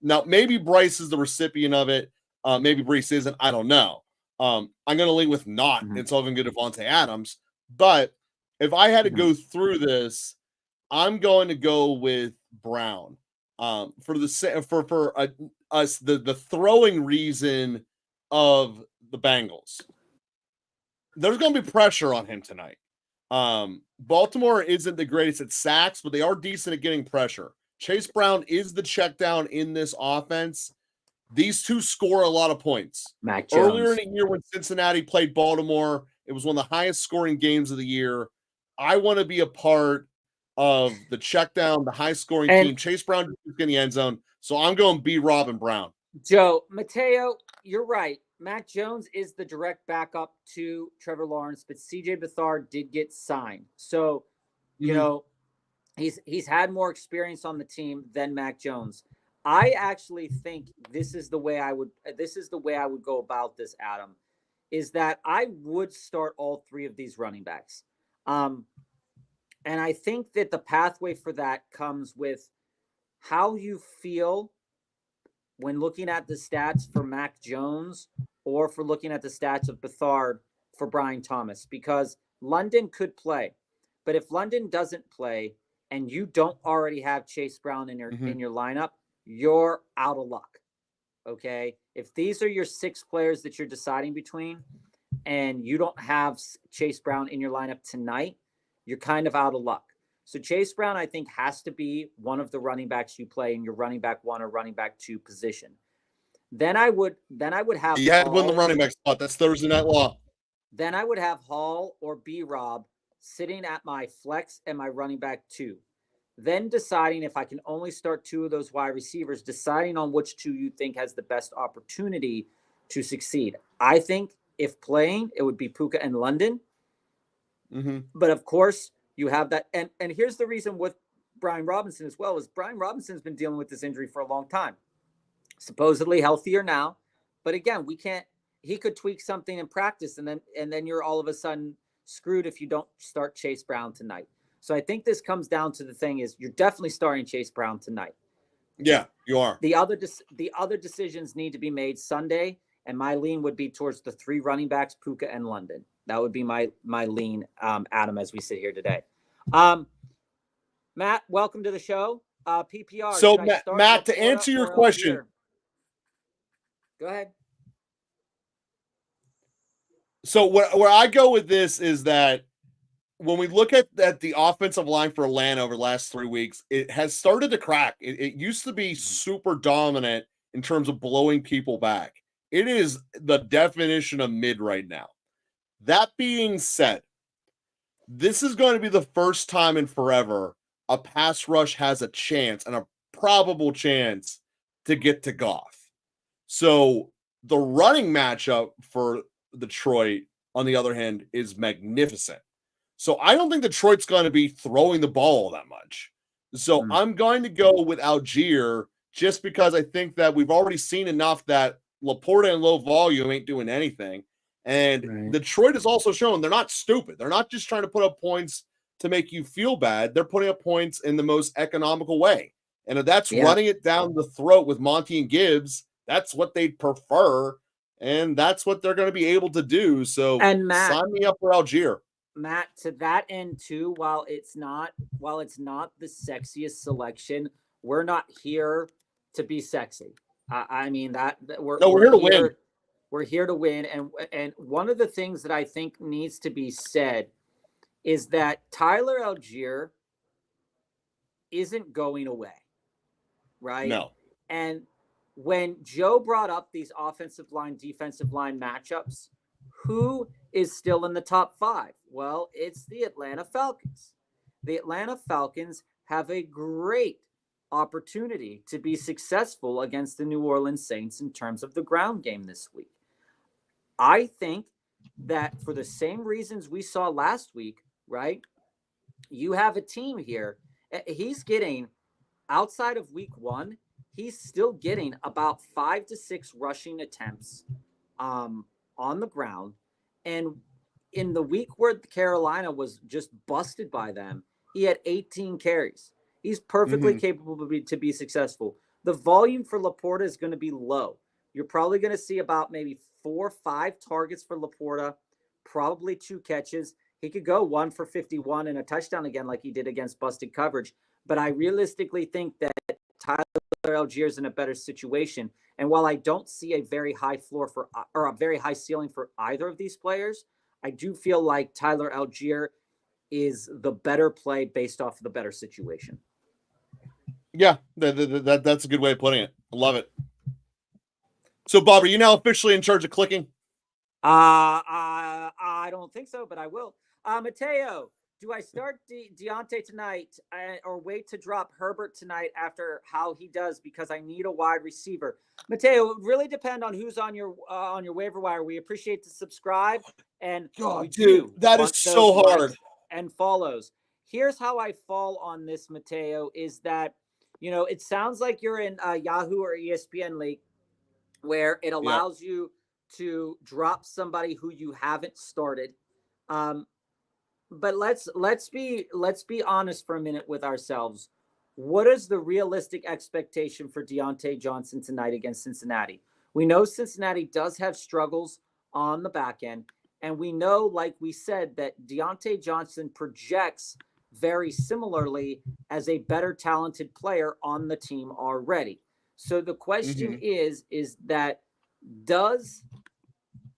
Now, maybe Bryce is the recipient of it. Maybe Bryce isn't. I don't know. I'm going to lean with not until I can get Devontae Adams. But if I had to go through this, I'm going to go with Brown for the throwing reason of the Bengals. There's going to be pressure on him tonight. Baltimore isn't the greatest at sacks, but they are decent at getting pressure. Chase Brown is the check down in this offense. These two score a lot of points. Mac Jones. Earlier in the year when Cincinnati played Baltimore, it was one of the highest scoring games of the year. I want to be a part of the check down, the high scoring team. Chase Brown is in the end zone. So I'm going B-Rob and Brown. Joe, Mateo, you're right. Mac Jones is the direct backup to Trevor Lawrence, but CJ Beathard did get signed. So, you know, he's had more experience on the team than Mac Jones. I actually think this is the way I would go about this, Adam, is that I would start all three of these running backs. And I think that the pathway for that comes with how you feel when looking at the stats for Mac Jones or for looking at the stats of Beathard for Brian Thomas, because London could play. But if London doesn't play and you don't already have Chase Brown in your lineup, you're out of luck. Okay? If these are your 6 players that you're deciding between and you don't have Chase Brown in your lineup tonight, you're kind of out of luck. So Chase Brown, I think, has to be one of the running backs you play in your running back 1 or running back 2 position. Then I would have you had to win the running back spot. That's Thursday Night Law. Then I would have Hall or B-Rob sitting at my flex and my running back 2. Then deciding if I can only start 2 of those wide receivers, deciding on which 2 you think has the best opportunity to succeed. I think if playing, it would be Puka and London. But of course, you have that. And here's the reason with Brian Robinson as well, is Brian Robinson's been dealing with this injury for a long time. Supposedly healthier now. But again, he could tweak something in practice and then you're all of a sudden screwed if you don't start Chase Brown tonight. So I think this comes down to the thing is you're definitely starting Chase Brown tonight. Yeah, you are. The other decisions need to be made Sunday, and my lean would be towards the 3 running backs, Puka and London. That would be my lean, Adam, as we sit here today. Matt, welcome to the show. PPR. So, Matt, to answer your question. Go ahead. So where I go with this is that when we look at the offensive line for Atlanta over the last 3 weeks, it has started to crack. It used to be super dominant in terms of blowing people back. It is the definition of mid right now. That being said, this is going to be the first time in forever a pass rush has a chance and a probable chance to get to Goff. So the running matchup for Detroit, on the other hand, is magnificent. So I don't think Detroit's going to be throwing the ball that much. So I'm going to go with Algier just because I think that we've already seen enough that Laporta and low volume ain't doing anything. And Detroit has also shown they're not stupid. They're not just trying to put up points to make you feel bad. They're putting up points in the most economical way. And if that's running it down the throat with Monty and Gibbs, that's what they prefer. And that's what they're going to be able to do. So and Matt, sign me up for Algier. Matt, to that end too, while it's not the sexiest selection, we're not here to be sexy. I mean we're here to win. We're here to win. And one of the things that I think needs to be said is that Tyler Algier isn't going away. right? No. And when Joe brought up these offensive line, defensive line matchups, who is still in the top 5? Well, it's the Atlanta Falcons. The Atlanta Falcons have a great opportunity to be successful against the New Orleans Saints in terms of the ground game this week. I think that for the same reasons we saw last week, right? You have a team here. He's getting, outside of week 1, he's still getting about 5 to 6 rushing attempts on the ground. And in the week where Carolina was just busted by them, he had 18 carries. He's perfectly capable to be successful. The volume for Laporta is going to be low. You're probably going to see about maybe 4 or 5 targets for Laporta, probably 2 catches. He could go 1 for 51 and a touchdown again like he did against busted coverage. But I realistically think that Tyler Algier is in a better situation. And while I don't see a very high floor for, or a very high ceiling for either of these players, I do feel like Tyler Algier is the better play based off of the better situation. Yeah, that's a good way of putting it. I love it. So, Bob, are you now officially in charge of clicking? I don't think so, but I will. Mateo, do I start Deontay tonight or wait to drop Herbert tonight after how he does because I need a wide receiver? Mateo, it would really depend on who's on your waiver wire. We appreciate the subscribe and dude, that is so hard. And follows. Here's how I fall on this, Mateo, is that, it sounds like you're in Yahoo or ESPN League where it allows you to drop somebody who you haven't started. But let's be honest for a minute with ourselves. What is the realistic expectation for Deontay Johnson tonight against Cincinnati? We know Cincinnati does have struggles on the back end, and we know, like we said, that Deontay Johnson projects very similarly as a better talented player on the team already. So the question is that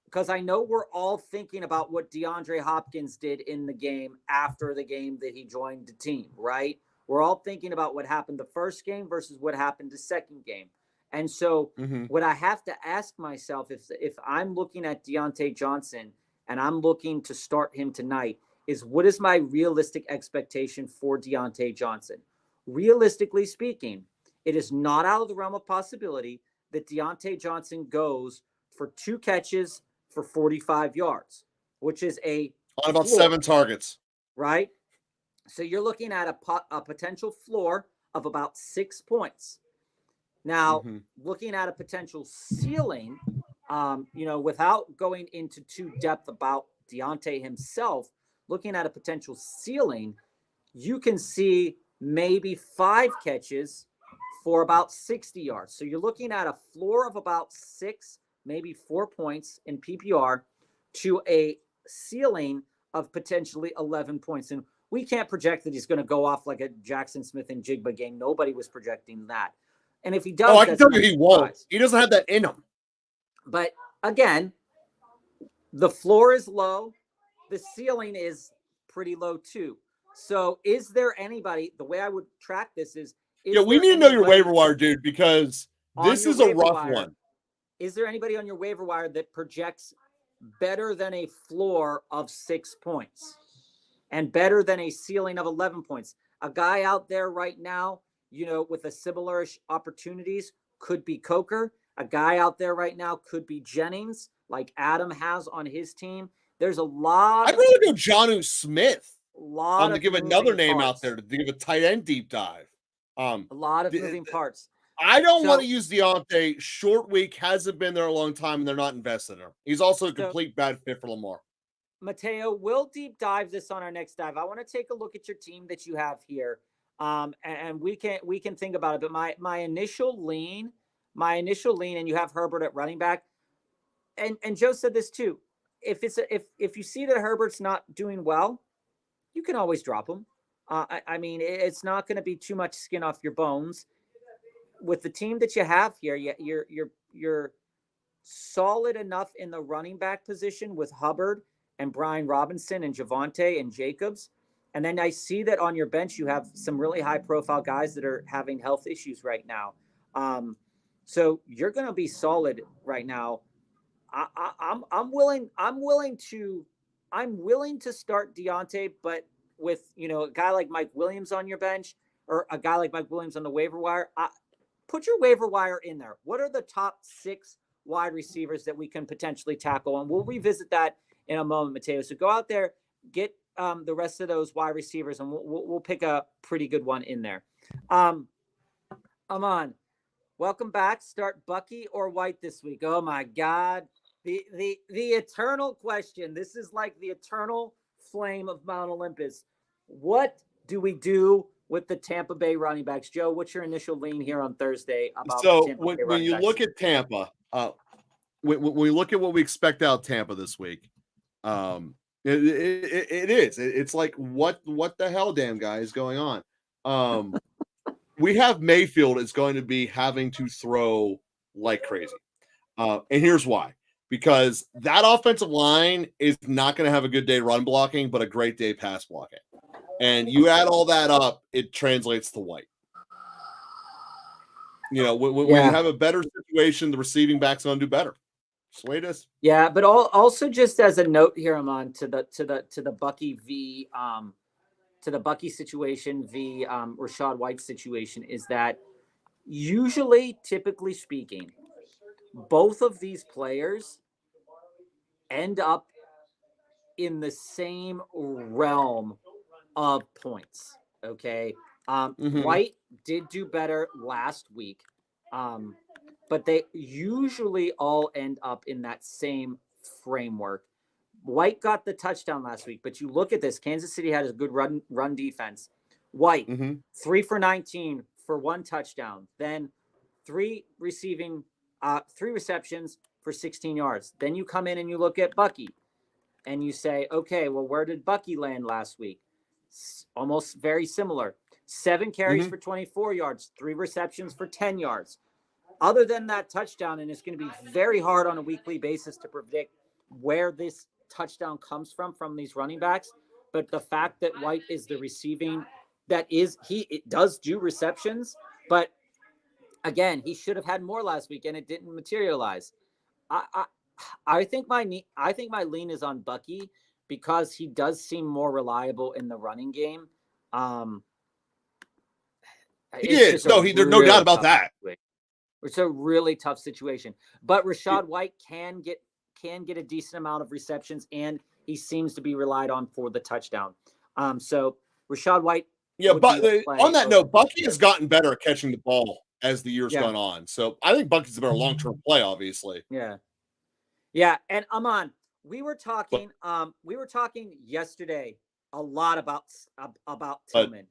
because I know we're all thinking about what DeAndre Hopkins did in the game after the game that he joined the team, right? We're all thinking about what happened the first game versus what happened the second game. And so what I have to ask myself, if I'm looking at Deontay Johnson and I'm looking to start him tonight, is what is my realistic expectation for Deontay Johnson? Realistically speaking, it is not out of the realm of possibility that Deontay Johnson goes for 2 catches for 45 yards, which is on about floor, 7 targets. Right? So you're looking at a potential floor of about 6 points. Now, looking at a potential ceiling, without going into too depth about Deontay himself, looking at a potential ceiling, you can see maybe 5 catches for about 60 yards. So you're looking at a floor of about 6, maybe 4 points in PPR to a ceiling of potentially 11 points. And we can't project that he's going to go off like a Jackson Smith and Jigba game. Nobody was projecting that. And if he does, I can tell you he won't. He doesn't have that in him. But again, the floor is low. The ceiling is pretty low too. So is there anybody, the way I would track this is we need to know your waiver wire, dude, because this is a rough one. Is there anybody on your waiver wire that projects better than a floor of 6 points and better than a ceiling of 11 points? A guy out there right now, with a similar opportunities could be Coker. A guy out there right now could be Jennings, like Adam has on his team. There's a lot. I'd rather go Jonnu Smith. To give another name out there to give a tight end deep dive. A lot of moving parts. I don't want to use Deontay. Short week, hasn't been there a long time, and they're not invested in him. He's also a complete bad fit for Lamar. Mateo, we'll deep dive this on our next dive. I want to take a look at your team that you have here, and we can think about it. But my initial lean, and you have Herbert at running back, and Joe said this too. If you see that Herbert's not doing well, you can always drop him. I mean, it's not going to be too much skin off your bones. With the team that you have here, you're solid enough in the running back position with Hubbard and Brian Robinson and Javonte and Jacobs And then I see that on your bench, you have some really high profile guys that are having health issues right now. So you're going to be solid right now. I'm willing to start Deontay, but with, a guy like Mike Williams on your bench or a guy like Mike Williams on the waiver wire, put your waiver wire in there. What are the top 6 wide receivers that we can potentially tackle? And we'll revisit that in a moment, Mateo. So go out there, get the rest of those wide receivers, and we'll pick a pretty good one in there. Aman, welcome back. Start Bucky or White this week. Oh my God. The eternal question. This is like the eternal flame of Mount Olympus. What do we do with the Tampa Bay running backs? Joe, what's your initial lean here on Thursday about so Tampa when, Bay when running you backs? look at Tampa, when we look at what we expect out of Tampa this week, it's like what the hell, damn guy, is going on? We have Mayfield is going to be having to throw like crazy, and here's why. Because that offensive line is not going to have a good day run blocking, but a great day pass blocking. And you add all that up, it translates to White. When you have a better situation, the receiving back's going to do better. That's the way it is. Yeah, but also just as a note here, I'm on to the Bucky v to the Bucky situation v Rachaad White situation, is that usually, typically speaking, both of these players end up in the same realm of points. Okay. White did do better last week. But they usually all end up in that same framework. White got the touchdown last week, but you look at this, Kansas City had a good run defense. White, 3 for 19 for 1 touchdown, then 3 receptions for 16 yards. Then you come in and you look at Bucky and you say, okay, well, where did Bucky land last week? Almost very similar. 7 carries for 24 yards, 3 receptions for 10 yards. Other than that touchdown, and it's going to be very hard on a weekly basis to predict where this touchdown comes from these running backs. But the fact that White is the receiving, it does do receptions, but again, he should have had more last week and it didn't materialize. I think my lean is on Bucky because he does seem more reliable in the running game. There's no doubt about that. It's a really tough situation, but Rachaad White can get a decent amount of receptions, and he seems to be relied on for the touchdown. So Rachaad White. Yeah, but on that note, Bucky has gotten better at catching the ball as the year's gone on. So I think Bucky's a better long-term play, obviously. Yeah. Yeah. And Aman, we were talking yesterday a lot about Tillman.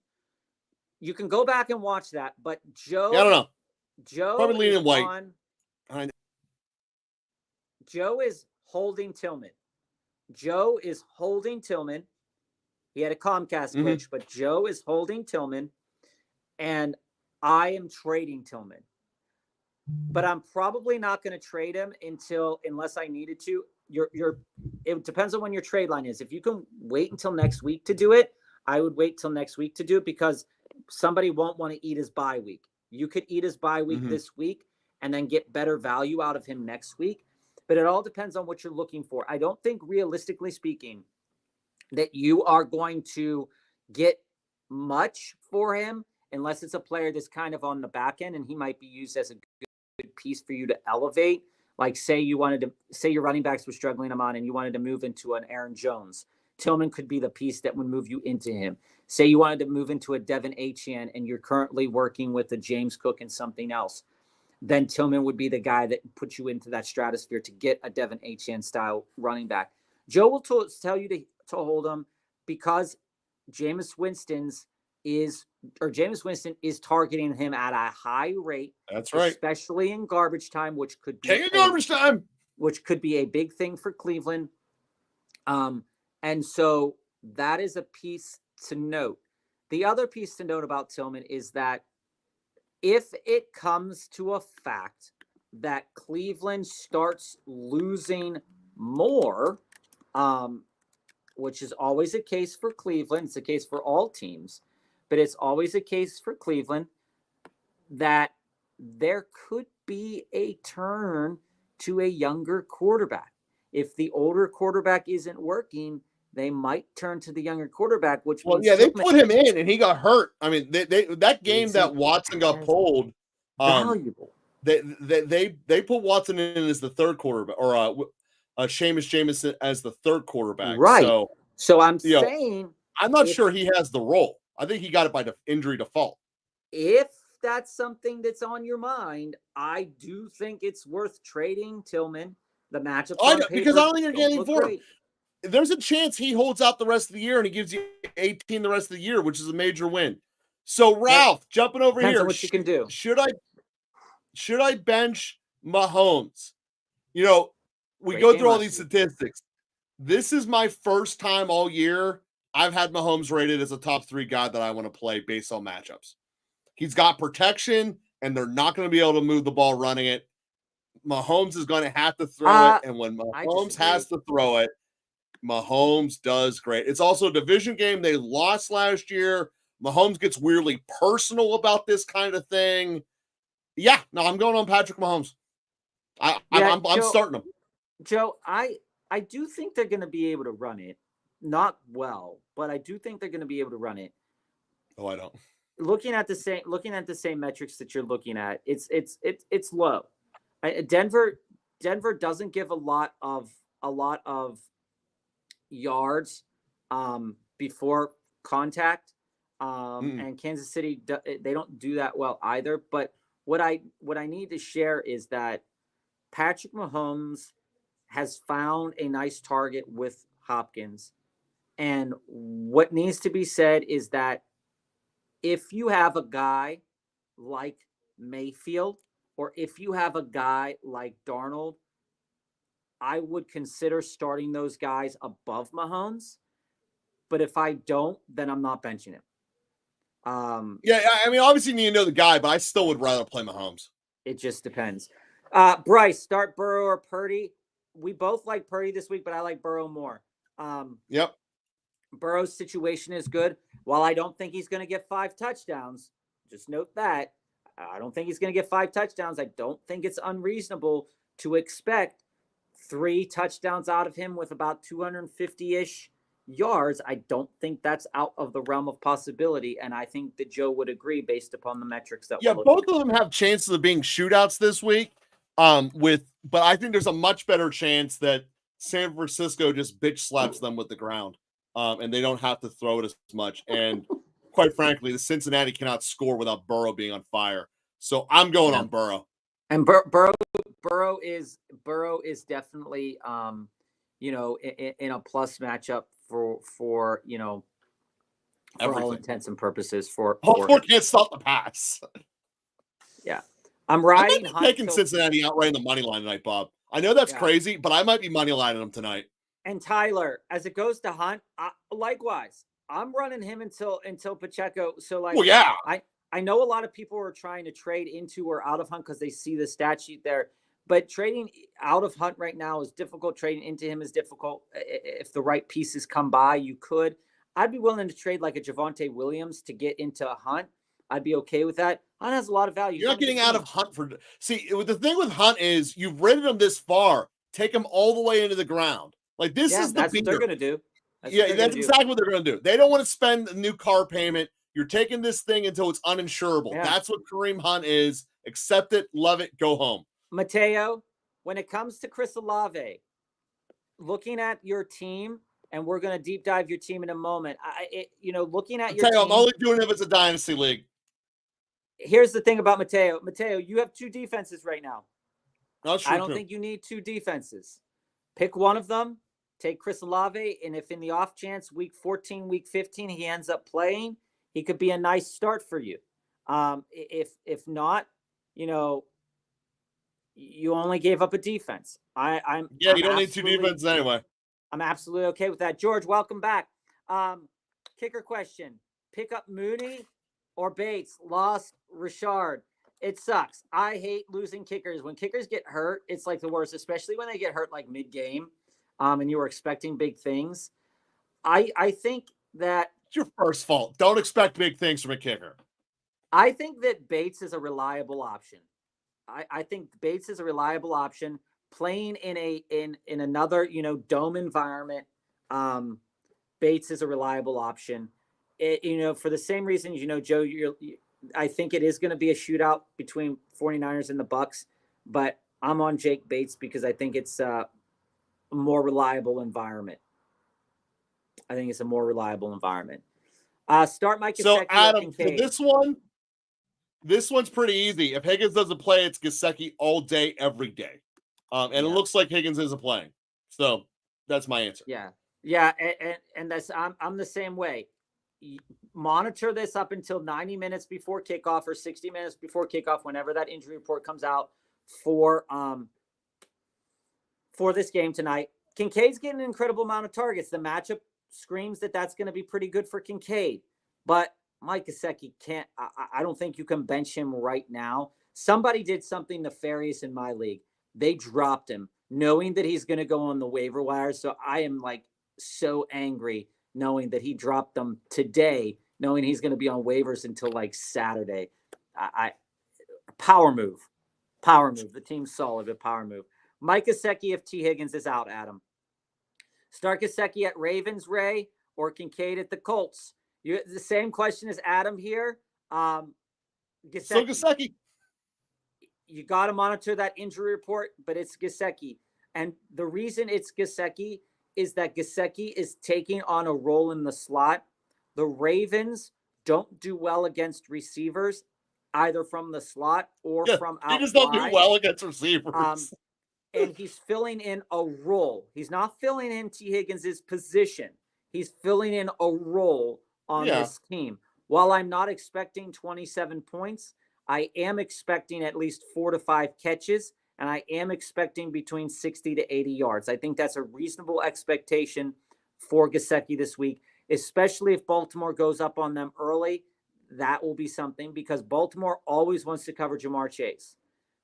You can go back and watch that, but Joe. Yeah, I don't know. Joe probably leaning White. Joe is holding Tillman. Joe is holding Tillman. He had a Comcast glitch, but Joe is holding Tillman, and I am trading Tillman. But I'm probably not going to trade him unless I needed to. It depends on when your trade line is. If you can wait until next week to do it, I would wait till next week to do it because somebody won't want to eat his bye week. You could eat his bye week this week and then get better value out of him next week. But it all depends on what you're looking for. I don't think, realistically speaking, that you are going to get much for him unless it's a player that's kind of on the back end and he might be used as a good piece for you to elevate. Like say your running backs were struggling him on and you wanted to move into an Aaron Jones. Tillman could be the piece that would move you into him. Say you wanted to move into a Devin Achane and you're currently working with a James Cook and something else. Then Tillman would be the guy that puts you into that stratosphere to get a Devin Achane style running back. Joe will tell you to hold him because Jameis Winston is targeting him at a high rate. That's right. Especially in garbage time, which could be which could be a big thing for Cleveland. And so that is a piece to note. The other piece to note about Tillman is that if it comes to a fact that Cleveland starts losing more, which is always a case for Cleveland. It's a case for all teams, but it's always a case for Cleveland that there could be a turn to a younger quarterback. If the older quarterback isn't working, they might turn to the younger quarterback, which means they put him in and he got hurt. I mean, they that game that Watson got pulled, valuable. They put Watson in as the third quarterback, or Seamus Jameson as the third quarterback. Right. So I'm saying, I'm not sure he has the role. I think he got it by injury default. If that's something that's on your mind, I do think it's worth trading Tillman. The matchup because I don't think you're getting for him. There's a chance he holds out the rest of the year and he gives you 18 the rest of the year, which is a major win. So Ralph, jumping over here, what you can do. Should I bench Mahomes? You know, we go through all these statistics. This is my first time all year I've had Mahomes rated as a top 3 guy that I want to play based on matchups. He's got protection, and they're not going to be able to move the ball running it. Mahomes is going to have to throw it, and when Mahomes has to throw it, Mahomes does great. It's also a division game. They lost last year. Mahomes gets weirdly personal about this kind of thing. Yeah, no, I'm going on Patrick Mahomes. I'm starting him. Joe, I do think they're going to be able to run it. Not well, but I do think they're going to be able to run it. Oh, I don't. Looking at the same metrics that you're looking at, it's low. Denver doesn't give a lot of yards before contact, and Kansas City, they don't do that well either. But what I need to share is that Patrick Mahomes has found a nice target with Hopkins, and what needs to be said is that if you have a guy like Mayfield, or if you have a guy like Darnold, I would consider starting those guys above Mahomes. But if I don't, then I'm not benching him. I mean, obviously you need to know the guy, but I still would rather play Mahomes. It just depends. Bryce, start Burrow or Purdy. We both like Purdy this week, but I like Burrow more. Yep. Burrow's situation is good. While I don't think he's going to get 5 touchdowns, just note that. I don't think he's going to get 5 touchdowns. I don't think it's unreasonable to expect 3 touchdowns out of him with about 250-ish yards. I don't think that's out of the realm of possibility, and I think that Joe would agree based upon the metrics that we're both of them have chances of being shootouts this week. But I think there's a much better chance that San Francisco just bitch slaps them with the ground, and they don't have to throw it as much. And quite frankly, the Cincinnati cannot score without Burrow being on fire. So I'm going on Burrow. And Burrow is definitely in a plus matchup for for all intents and purposes. For can't stop the pass. Yeah, I'm riding. I'm taking Cincinnati outright in the money line tonight, Bob. I know that's crazy, but I might be money lining them tonight. And Tyler, as it goes to Hunt, likewise, I'm running him until Pacheco. So I know a lot of people are trying to trade into or out of Hunt because they see the stat sheet there. But trading out of Hunt right now is difficult. Trading into him is difficult. If the right pieces come by, you could. I'd be willing to trade like a Javonte Williams to get into a Hunt. I'd be okay with that. Hunt has a lot of value. You're not getting out of Hunt for... See, the thing with Hunt is you've rated him this far. Take him all the way into the ground. Like, this is that's what they're going to do. That's exactly what they're going to do. They don't want to spend a new car payment. You're taking this thing until it's uninsurable. Yeah. That's what Kareem Hunt is. Accept it, love it, go home. Mateo, when it comes to Chris Olave, looking at your team, and we're going to deep dive your team in a moment. Looking at your team, I'm only doing it if it's a dynasty league. Here's the thing about Mateo. Mateo, you have 2 defenses right now. I don't think you need 2 defenses. Pick one of them. Take Chris Olave, and if in the off chance week 14, week 15 he ends up playing, he could be a nice start for you. If not, you only gave up a defense. You don't need 2 defenses anyway. I'm absolutely okay with that. George, welcome back. Kicker question: pick up Mooney or Bates? Lost Richard. It sucks. I hate losing kickers. When kickers get hurt, it's like the worst, especially when they get hurt like mid-game, and you were expecting big things. I think that It's your first fault. Don't expect big things from a kicker. I think that Bates is a reliable option. I think Bates is a reliable option playing in another, dome environment. Bates is a reliable option. For the same reasons, Joe, I think it is going to be a shootout between 49ers and the Bucks, but I'm on Jake Bates because I think it's a more reliable environment. I think it's a more reliable environment. Start Mike So, Gesicki or Adam, for Kincaid. this one's pretty easy. If Higgins doesn't play, it's Gesicki all day, every day. And it looks like Higgins isn't playing. So that's my answer. Yeah, and that's I'm the same way. Monitor this up until 90 minutes before kickoff or 60 minutes before kickoff, whenever that injury report comes out for this game tonight. Kincaid's getting an incredible amount of targets. The matchup screams that that's going to be pretty good for Kincaid, but Mike Gesicki can't. I don't think you can bench him right now. Somebody did something nefarious in my league. They dropped him, knowing that he's going to go on the waiver wire. So I am like so angry knowing that he dropped them today, knowing he's going to be on waivers until like Saturday. Power move. The team's solid, but power move. Mike Gesicki if T. Higgins is out, Adam. Start Gesicki at Ravens, Ray, or Kincaid at the Colts. The same question as Adam here. Gesicki. You got to monitor that injury report, but it's Gesicki. And the reason it's Gesicki is that Gesicki is taking on a role in the slot. The Ravens don't do well against receivers, either from the slot or from outside. He just don't do well against receivers. And he's filling in a role. He's not filling in T. Higgins' position. He's filling in a role on this team. While I'm not expecting 27 points, I am expecting at least 4 to 5 catches, and I am expecting between 60 to 80 yards. I think that's a reasonable expectation for Gesicki this week, especially if Baltimore goes up on them early. That will be something because Baltimore always wants to cover Jamar Chase.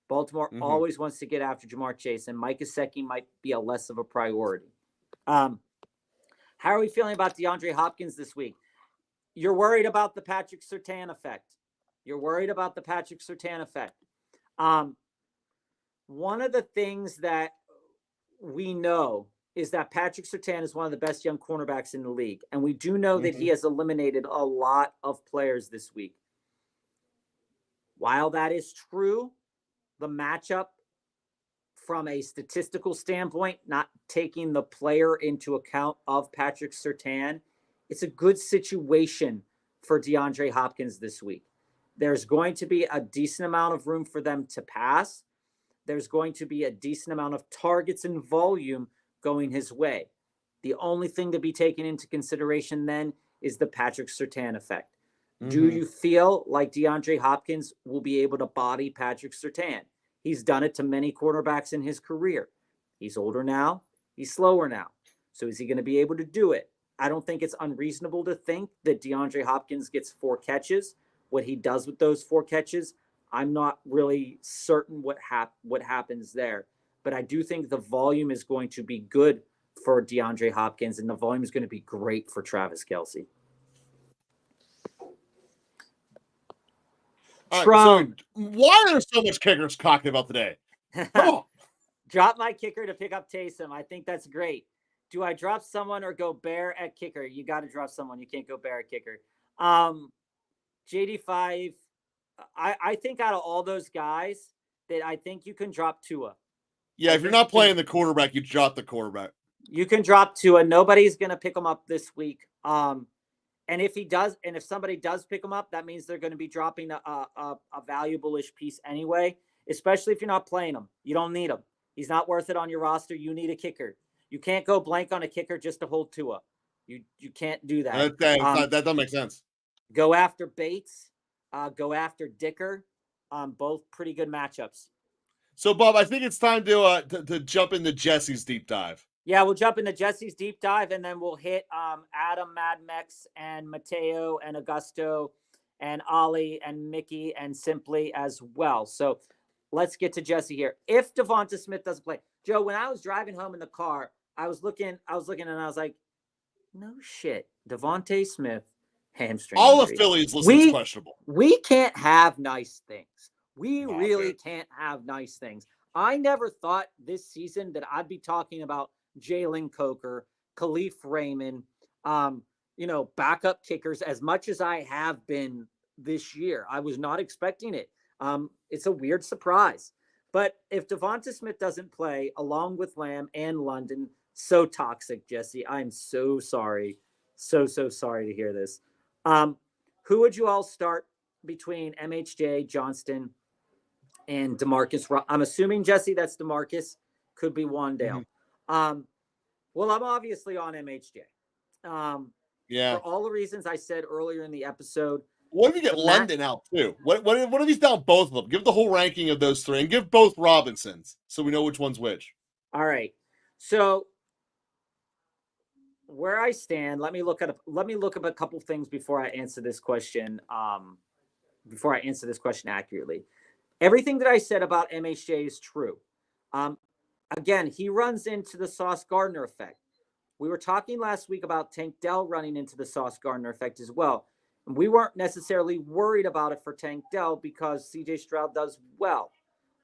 Baltimore always wants to get after Jamar Chase, and Mike Gesicki might be a less of a priority. How are we feeling about DeAndre Hopkins this week? You're worried about the Patrick Surtain effect. One of the things that we know is that Patrick Surtain is one of the best young cornerbacks in the league, and we do know that he has eliminated a lot of players this week. While that is true, the matchup from a statistical standpoint, not taking the player into account of Patrick Surtain, it's a good situation for DeAndre Hopkins this week. There's going to be a decent amount of room for them to pass. There's going to be a decent amount of targets and volume going his way. The only thing to be taken into consideration then is the Patrick Surtain effect. Do you feel like DeAndre Hopkins will be able to body Patrick Surtain? He's done it to many quarterbacks in his career. He's older now. He's slower now. So is he going to be able to do it? I don't think it's unreasonable to think that DeAndre Hopkins gets 4 catches. What he does with those 4 catches, I'm not really certain what happens there. But I do think the volume is going to be good for DeAndre Hopkins, and the volume is going to be great for Travis Kelce. So why are there so much kickers talking about today? Come on. Drop my kicker to pick up Taysom. I think that's great. Do I drop someone or go bear at kicker? You got to drop someone. You can't go bear at kicker. JD5, I think out of all those guys that I think you can drop Tua. Yeah, if you're not playing the quarterback, you drop the quarterback. You can drop Tua. Nobody's going to pick him up this week. And if he does, and if somebody does pick him up, that means they're going to be dropping a valuable-ish piece anyway, especially if you're not playing him. You don't need him. He's not worth it on your roster. You need a kicker. You can't go blank on a kicker just to hold Tua. You can't do that. That doesn't make sense. Go after Bates. Go after Dicker. Both pretty good matchups. So, Bob, I think it's time to jump into Jesse's deep dive. Yeah, we'll jump into Jesse's deep dive, and then we'll hit Adam, Mad Mex, and Mateo, and Augusto, and Ollie, and Mickey, and Simply as well. So let's get to Jesse here. If Devonta Smith doesn't play, Joe, when I was driving home in the car, I was looking, and I was like, No shit. Devontae Smith, hamstring All injury. affiliates listen is questionable. We can't have nice things. We No, really dude. can't have nice things. I never thought this season that I'd be talking about Jalen Coker, Khalif Raymond, backup kickers as much as I have been this year. I was not expecting it. It's a weird surprise. But if Devonta Smith doesn't play along with Lamb and London, so toxic, Jesse. I'm so sorry. So sorry to hear this. Who would you all start between MHJ, Johnston, and DeMarcus? I'm assuming, Jesse, that's DeMarcus. Could be Wandale. Well, I'm obviously on MHJ. For all the reasons I said earlier in the episode. What if you get London out too? What if he's down both of them? Give the whole ranking of those three and give both Robinsons so we know which one's which. All right. So where I stand, let me look up a couple things before I answer this question. Before I answer this question accurately. Everything that I said about MHJ is true. Again, he runs into the Sauce Gardner effect. We were talking last week about Tank Dell running into the Sauce Gardner effect as well. And we weren't necessarily worried about it for Tank Dell because CJ Stroud does well.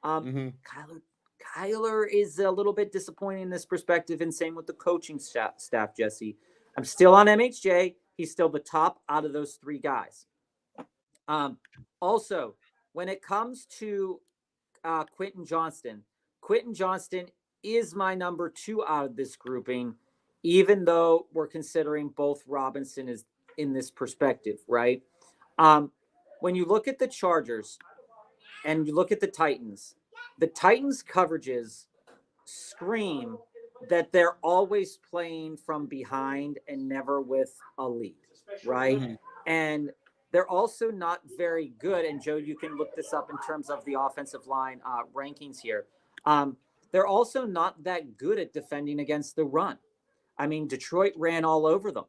Kyler is a little bit disappointing in this perspective, and same with the coaching staff, Jesse. I'm still on MHJ. He's still the top out of those three guys. Also, when it comes to Quentin Johnston is my number 2 out of this grouping, even though we're considering both Robinson is in this perspective, right? When you look at the Chargers and you look at the Titans coverages scream that they're always playing from behind and never with a lead, right? And they're also not very good. And Joe, you can look this up in terms of the offensive line rankings here. They're also not that good at defending against the run. I mean, Detroit ran all over them.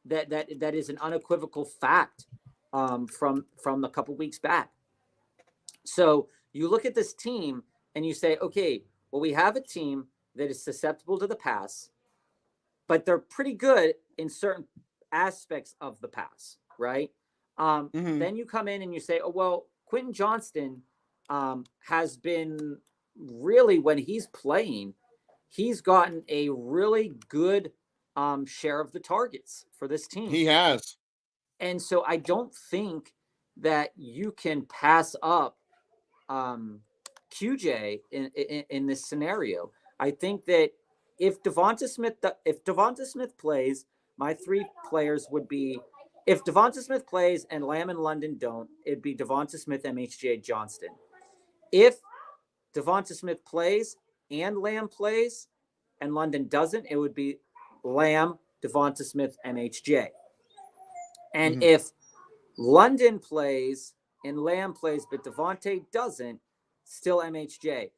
That is an unequivocal fact from a couple weeks back. So you look at this team and you say, okay, well, we have a team that is susceptible to the pass, but they're pretty good in certain aspects of the pass, right? Then you come in and you say, oh, well, Quentin Johnston has been really, when he's playing, he's gotten a really good share of the targets for this team. He has. And so I don't think that you can pass up QJ in this scenario. I think that if Devonta Smith plays, my 3 players would be, if Devonta Smith plays and Lamb and London don't, it'd be Devonta Smith, MHJ, Johnston. If Devonta Smith plays and Lamb plays and London doesn't, it would be Lamb, Devonta Smith, MHJ. And if London plays and Lamb plays, but Devontae doesn't, still MHJ.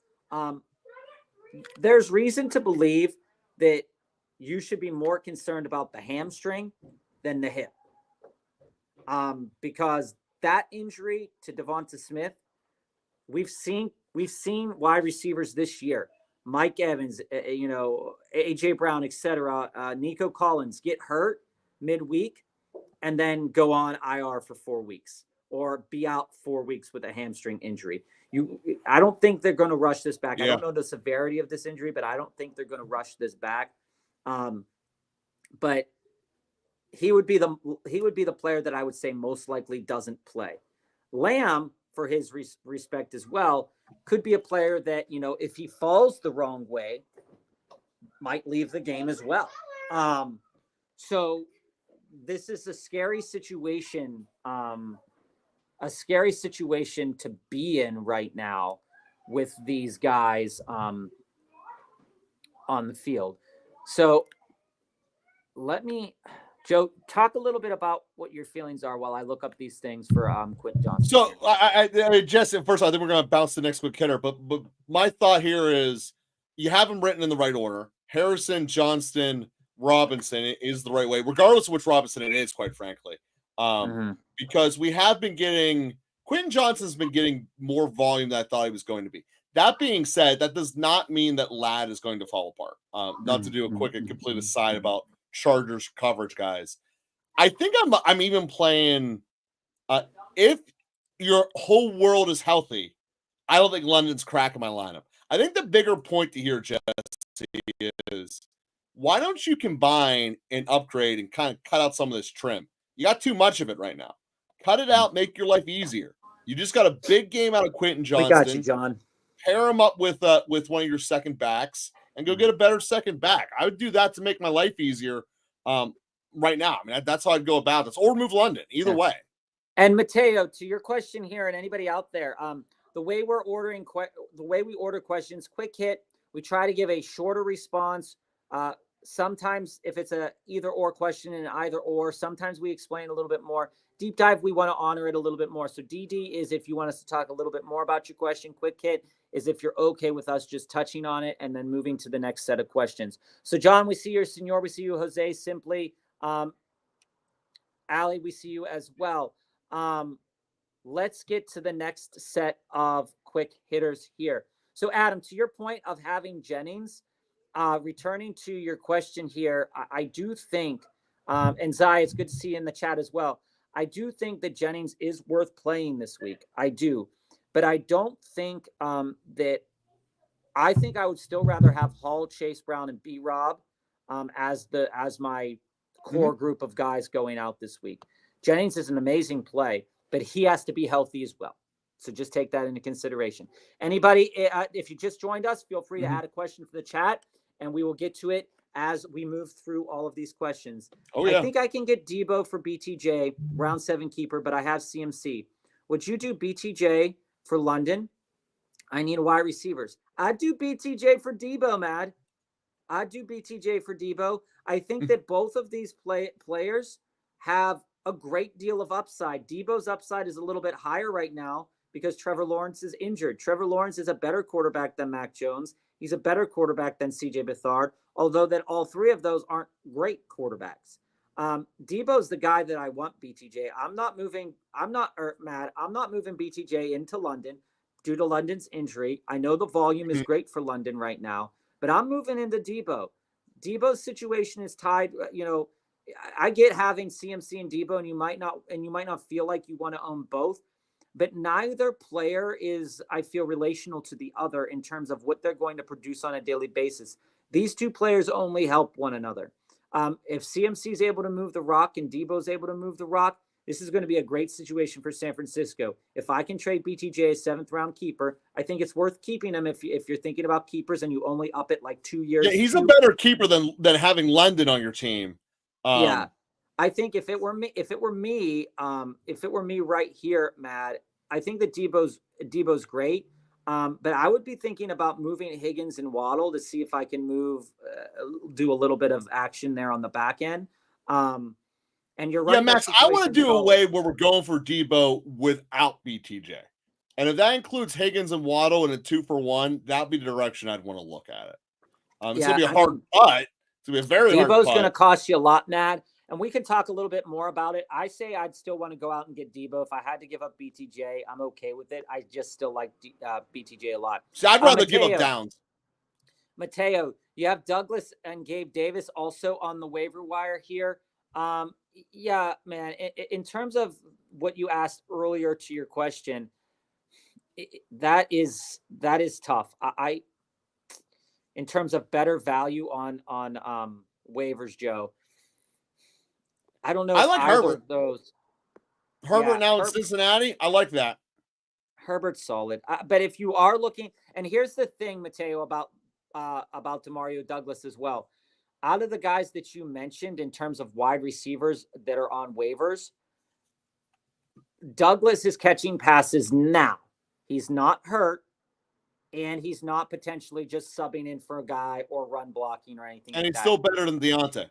There's reason to believe that you should be more concerned about the hamstring than the hip. Because that injury to Devonta Smith, we've seen wide receivers this year, Mike Evans, AJ Brown, etc., Nico Collins get hurt midweek and then go on IR for 4 weeks or be out 4 weeks with a hamstring injury. I don't think they're going to rush this back. Yeah. I don't know the severity of this injury, but I don't think they're going to rush this back. But he would be the player that I would say most likely doesn't play. Lamb, for his respect as well, could be a player that, if he falls the wrong way, might leave the game as well. So this is a scary situation. A scary situation to be in right now with these guys on the field. So Joe, talk a little bit about what your feelings are while I look up these things for Quentin Johnson. So, I mean, Jesse, first of all, I think we're going to bounce the next quick hitter, but my thought here is you have them written in the right order. Harrison, Johnston, Robinson is the right way, regardless of which Robinson it is, quite frankly. Because we have been getting Quentin Johnston's been getting more volume than I thought he was going to be. That being said, that does not mean that Ladd is going to fall apart. Not to do a quick and complete aside about Chargers coverage guys. I think I'm even playing. If your whole world is healthy, I don't think London's cracking my lineup. I think the bigger point to hear, Jesse, is why don't you combine and upgrade and kind of cut out some of this trim? You got too much of it right now. Cut it out, make your life easier. You just got a big game out of Quentin Johnston. We got you, John. Pair him up with one of your second backs and go get a better second back. I would do that to make my life easier right now. I mean, that's how I'd go about this. Or move London, either way. And Mateo, to your question here, and anybody out there, the way we're ordering, the way we order questions, quick hit. We try to give a shorter response. Sometimes if it's a either or question and either or, sometimes we explain a little bit more. Deep dive, we want to honor it a little bit more. So DD is if you want us to talk a little bit more about your question. Quick hit is if you're okay with us just touching on it and then moving to the next set of questions. So John, we see you. Senor, we see you. Jose, simply. Ali, we see you as well. Let's get to the next set of quick hitters here. So Adam, to your point of having Jennings, returning to your question here, I do think, and Zai, it's good to see you in the chat as well. I do think that Jennings is worth playing this week. I do, but I don't think that. I think I would still rather have Hall, Chase Brown, and B. Rob as my core group of guys going out this week. Jennings is an amazing play, but he has to be healthy as well. So just take that into consideration. Anybody, if you just joined us, feel free to add a question for the chat, and we will get to it as we move through all of these questions. Oh, yeah. I think I can get Debo for BTJ, round 7 keeper, but I have CMC. Would you do BTJ for London? I need wide receivers. I'd do BTJ for Debo, Mad. I'd do BTJ for Debo. I think that both of these players have a great deal of upside. Debo's upside is a little bit higher right now because Trevor Lawrence is injured. Trevor Lawrence is a better quarterback than Mac Jones. He's a better quarterback than CJ Beathard, although that all three of those aren't great quarterbacks. Debo's the guy that I want BTJ. I'm not moving BTJ into London due to London's injury. I know the volume is great for London right now, but I'm moving into Debo. Debo's situation is tied, I get having CMC and Debo, and you might not feel like you want to own both, but neither player is, I feel, relational to the other in terms of what they're going to produce on a daily basis. These two players only help one another. If CMC is able to move the rock and Debo is able to move the rock, this is going to be a great situation for San Francisco. If I can trade BTJ a 7th round keeper, I think it's worth keeping him if you're thinking about keepers and you only up it like 2 years. Yeah, he's a better keeper than having London on your team. Yeah, I think if it were me right here, Matt, I think that Debo's great. But I would be thinking about moving Higgins and Waddle to see if I can do a little bit of action there on the back end. And you're right. Yeah, Max, I want to do a way where we're going for Debo without BTJ. And if that includes Higgins and Waddle in a 2-for-1, that'd be the direction I'd want to look at it. It's going to be a hard cut. It's going to be a very hard cut. Debo's going to cost you a lot, Nad. And we can talk a little bit more about it. I say I'd still want to go out and get Debo. If I had to give up BTJ, I'm okay with it. I just still like BTJ a lot. See, I'd rather give up Downs. Mateo, you have Douglas and Gabe Davis also on the waiver wire here. Yeah, man, in terms of what you asked earlier to your question, that is tough. I in terms of better value on waivers, Joe, I don't know. I like Herbert. Those Herbert now in Cincinnati. I like that. Herbert's solid. But if you are looking, and here's the thing, Mateo, about Demario Douglas as well. Out of the guys that you mentioned in terms of wide receivers that are on waivers, Douglas is catching passes now. He's not hurt, and he's not potentially just subbing in for a guy or run blocking or anything. And he's still better than Deontay.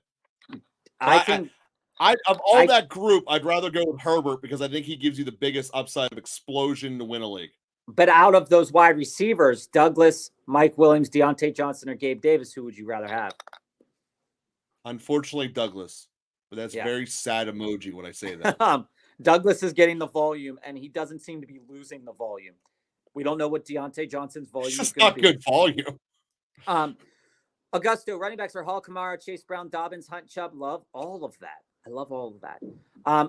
I think of all that group, I'd rather go with Herbert because I think he gives you the biggest upside of explosion to win a league. But out of those wide receivers, Douglas, Mike Williams, Deontay Johnson, or Gabe Davis, who would you rather have? Unfortunately, Douglas. But that's very sad emoji when I say that. Douglas is getting the volume, and he doesn't seem to be losing the volume. We don't know what Deontay Johnson's volume is going to be. It's not good volume. Augusto, running backs are Hall, Kamara, Chase Brown, Dobbins, Hunt, Chubb. Love all of that. I love all of that.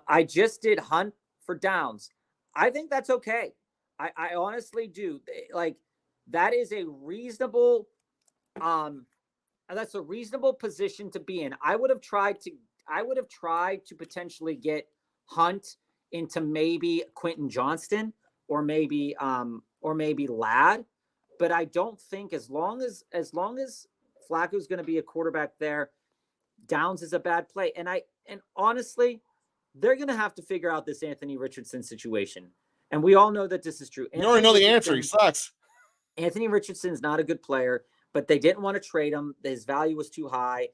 I just did Hunt for Downs. I think that's okay. I honestly do. Like, that is a reasonable that's a reasonable position to be in. I would have tried to potentially get Hunt into maybe Quentin Johnston or maybe Ladd, but I don't think as long as Flacco's going to be a quarterback there, Downs is a bad play. And honestly, they're going to have to figure out this Anthony Richardson situation. And we all know that this is true. You already know the answer. He sucks. Anthony Richardson's not a good player, but they didn't want to trade him. His value was too high.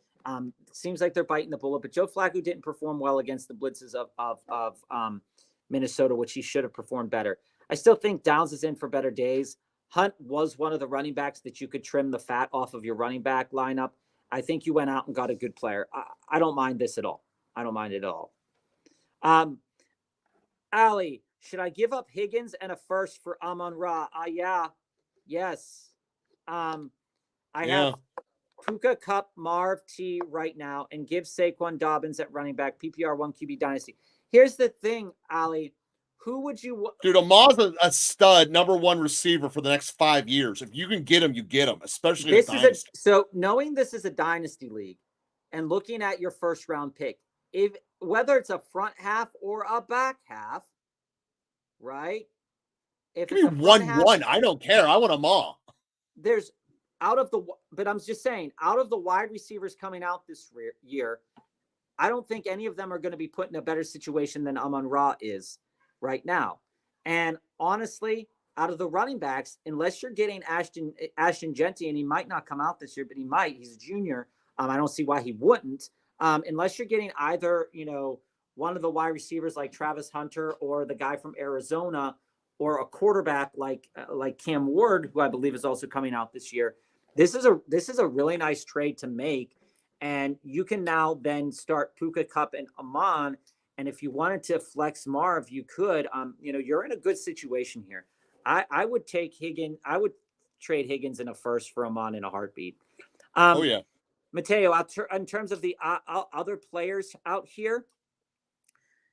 Seems like they're biting the bullet, but Joe Flacco didn't perform well against the blitzes of Minnesota, which he should have performed better. I still think Downs is in for better days. Hunt was one of the running backs that you could trim the fat off of your running back lineup. I think you went out and got a good player. I don't mind this at all. I don't mind it at all. Ali, should I give up Higgins and a first for Amon-Ra? Yeah. Yes. I have Puka, Cup, Marv, T right now, and give Saquon Dobbins at running back, PPR 1 QB Dynasty. Here's the thing, Ali. Who would you... Dude, Ahmad's a stud, number one receiver for the next 5 years. If you can get him, you get him, especially this in Dynasty. So knowing this is a Dynasty league and looking at your first round pick, whether it's a front half or a back half, right? If give me 1-1, I don't care. I want them all. But I'm just saying, out of the wide receivers coming out this year, I don't think any of them are going to be put in a better situation than Amon-Ra is right now. And honestly, out of the running backs, unless you're getting Ashton Genty, and he might not come out this year, but he might. He's a junior. I don't see why he wouldn't. Unless you're getting either, one of the wide receivers like Travis Hunter or the guy from Arizona, or a quarterback like Cam Ward, who I believe is also coming out this year. This is a really nice trade to make. And you can now then start Puka, Cup, and Amon. And if you wanted to flex Marv, you could. You're in a good situation here. I would take Higgins. I would trade Higgins in a first for Amon in a heartbeat. Mateo, in terms of the other players out here,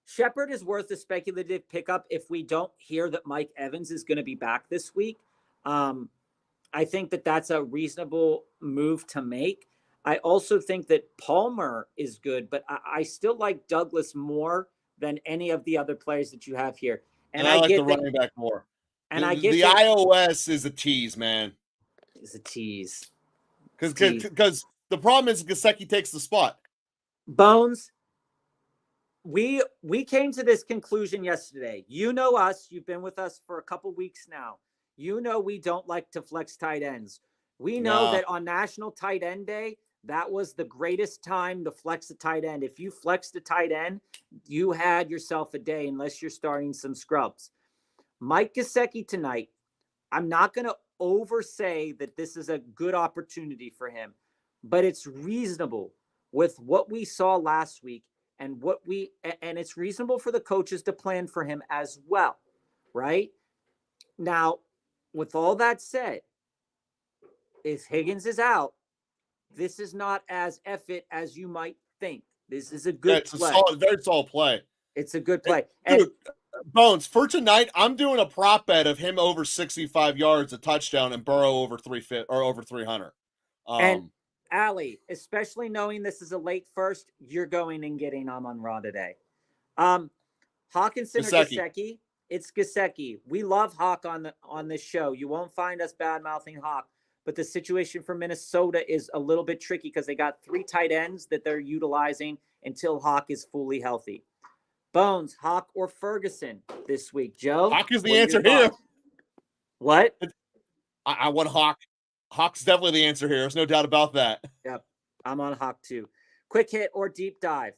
Shepard is worth a speculative pickup if we don't hear that Mike Evans is going to be back this week. I think that that's a reasonable move to make. I also think that Palmer is good, but I still like Douglas more than any of the other players that you have here. And I like the running back more. And I get the iOS is a tease, man. It's a tease. Because the problem is Gesicki takes the spot. Bones, we came to this conclusion yesterday. You know us. You've been with us for a couple weeks now. You know we don't like to flex tight ends. We know that on National Tight End Day, that was the greatest time to flex a tight end. If you flexed a tight end, you had yourself a day unless you're starting some scrubs. Mike Gesicki tonight, I'm not going to oversay that this is a good opportunity for him, but it's reasonable with what we saw last week and it's reasonable for the coaches to plan for him as well, right? Now, with all that said, if Higgins is out, this is not as effort as you might think. This is a good play. Very solid play. It's a good play. Dude, Bones, for tonight, I'm doing a prop bet of him over 65 yards, a touchdown, and Burrow over 300. And Ali, especially knowing this is a late first, you're going and getting Amon-Ra today. Hawkinson or Gesicki? It's Gesicki. We love Hawk on this show. You won't find us bad-mouthing Hawk. But the situation for Minnesota is a little bit tricky because they got 3 tight ends that they're utilizing until Hawk is fully healthy. Bones, Hawk or Ferguson this week? Joe? Hawk is the answer here. What? I want Hawk. Hawk's definitely the answer here. There's no doubt about that. Yep. I'm on Hawk too. Quick hit or deep dive?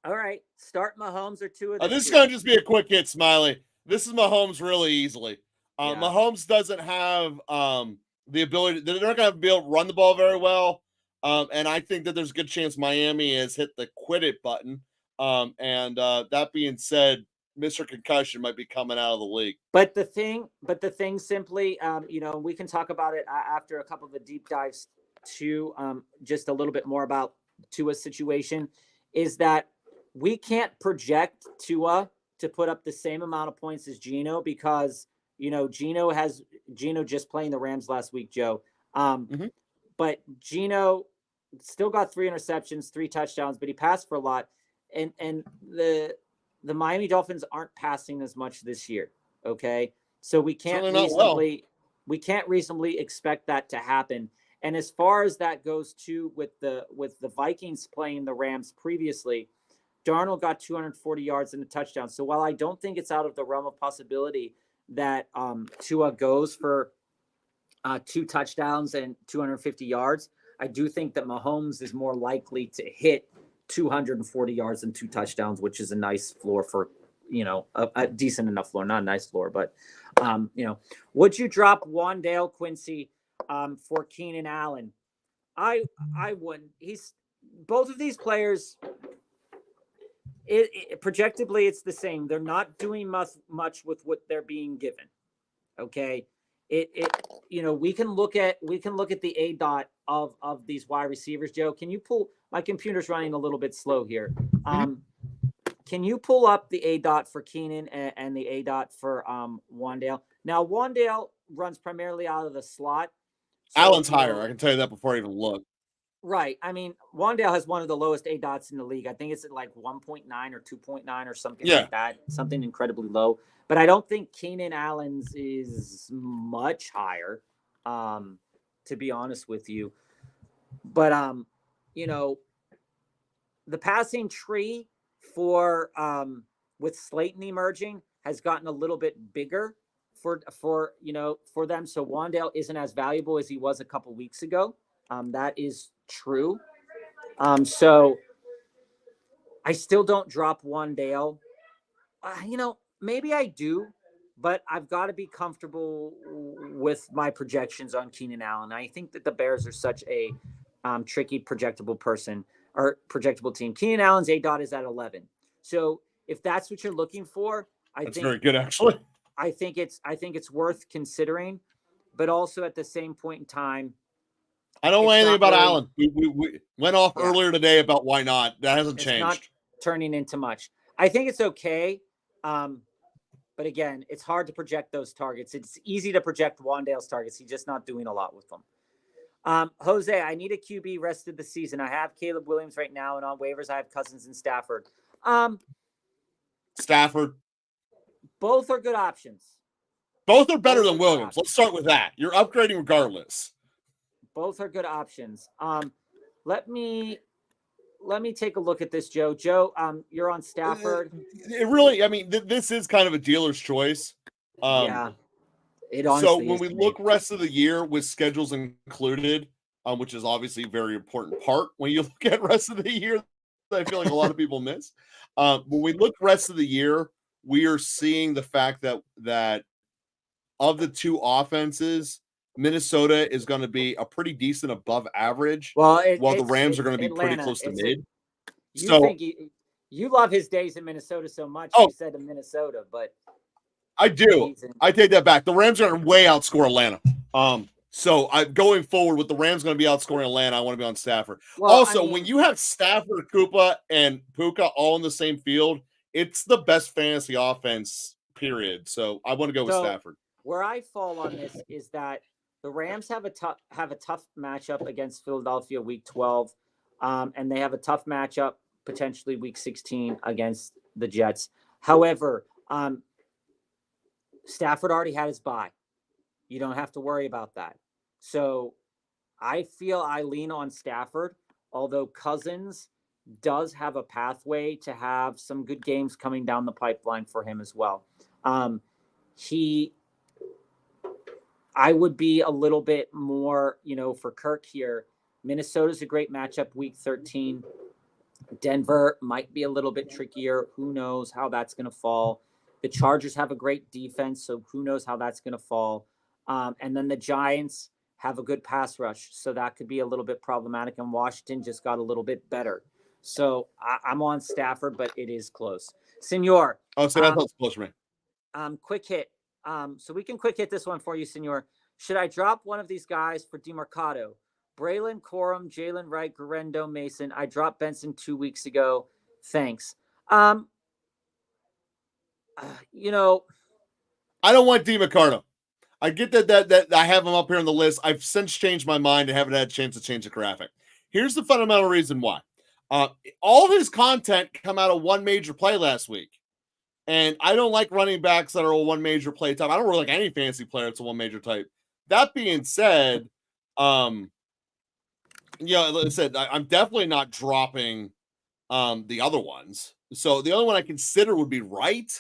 All right. Start Mahomes or two of them. This is going to just be a quick hit, Smiley. This is Mahomes really easily. Mahomes doesn't have the ability. They're not going to be able to run the ball very well. And I think that there's a good chance Miami has hit the quit it button. That being said, Mr. Concussion might be coming out of the league. But the thing simply, we can talk about it after a couple of the deep dives to just a little bit more about Tua's situation is that we can't project Tua to put up the same amount of points as Geno because, Geno just playing the Rams last week, Joe. But Geno still got 3 interceptions, 3 touchdowns, but he passed for a lot. And the Miami Dolphins aren't passing as much this year. Okay. So we can't reasonably expect that to happen. And as far as that goes too, with the Vikings playing the Rams previously, Darnold got 240 yards and a touchdown. So while I don't think it's out of the realm of possibility that Tua goes for 2 touchdowns and 250 yards, I do think that Mahomes is more likely to hit 240 yards and 2 touchdowns, which is a nice floor for, a decent enough floor, not a nice floor, but, would you drop Wandale Quincy for Keenan Allen? I wouldn't. Both of these players, projectively, it's the same. They're not doing much with what they're being given. Okay. We can look at the ADOT of these wide receivers. Joe, can you pull? My computer's running a little bit slow here. Can you pull up the ADOT for Keenan and the ADOT for Wandale? Now, Wandale runs primarily out of the slot. So, Allen's higher. I can tell you that before I even look. Right. I mean, Wandale has one of the lowest ADOTs in the league. I think it's at like 1.9 or 2.9 or something like that. Something incredibly low. But I don't think Keenan Allen's is much higher, to be honest with you. But, the passing tree for with Slayton emerging has gotten a little bit bigger for them. So Wandale isn't as valuable as he was a couple weeks ago. That is true. So I still don't drop Wandale. Maybe I do, but I've got to be comfortable with my projections on Keenan Allen. I think that the Bears are such a tricky projectable team. Keenan Allen's ADOT is at 11. So if that's what you're looking for, that's very good, actually. I think it's worth considering, but also at the same point in time, I don't know anything about Allen. We went off earlier today about why not. That hasn't changed. It's not turning into much. I think it's okay. But again, it's hard to project those targets. It's easy to project Wandale's targets. He's just not doing a lot with them. Jose, I need a QB rest of the season. I have Caleb Williams right now, and on waivers, I have Cousins and Stafford. Stafford. Both are good options. Both are better than Williams. Let's start with that. You're upgrading regardless. Both are good options. Let me take a look at this, Joe. Joe, you're on Stafford. This is kind of a dealer's choice. It honestly so when we look rest of the year with schedules included, which is obviously a very important part when you look at rest of the year, I feel like a lot of people miss. When we look rest of the year, we are seeing the fact that of the 2 offenses, Minnesota is going to be a pretty decent above average, while the Rams are going to be Atlanta. Pretty close to mid. You love his days in Minnesota so much. You said in Minnesota, but I do. I take that back. The Rams are going to way outscore Atlanta. So going forward with the Rams going to be outscoring Atlanta, I want to be on Stafford. Well, when you have Stafford, Koopa, and Puka all in the same field, it's the best fantasy offense, period. So I want to go with Stafford. Where I fall on this is that the Rams have a tough matchup against Philadelphia week 12, and they have a tough matchup potentially week 16 against the Jets. However, Stafford already had his bye. You don't have to worry about that. So I feel I lean on Stafford, although Cousins does have a pathway to have some good games coming down the pipeline for him as well. I would be a little bit more, for Kirk here. Minnesota's a great matchup week 13. Denver might be a little bit trickier. Who knows how that's going to fall? The Chargers have a great defense, so who knows how that's going to fall? And then the Giants have a good pass rush, so that could be a little bit problematic. And Washington just got a little bit better. So I'm on Stafford, but it is close. Senor. Oh, so that's close for me. Quick hit. So we can quick hit this one for you, Senor. Should I drop one of these guys for DeMarcado? Braylon, Corum, Jalen Wright, Guerrero, Mason. I dropped Benson 2 weeks ago. Thanks. You know, I don't want DiMarcano. I get that I have him up here on the list. I've since changed my mind and haven't had a chance to change the graphic. Here's the fundamental reason why. All of his content come out of one major play last week. And I don't like running backs that are a one major play type. I don't really like any fantasy player that's a one major type. That being said, like I said, I'm definitely not dropping the other ones. So the only one I consider would be Wright,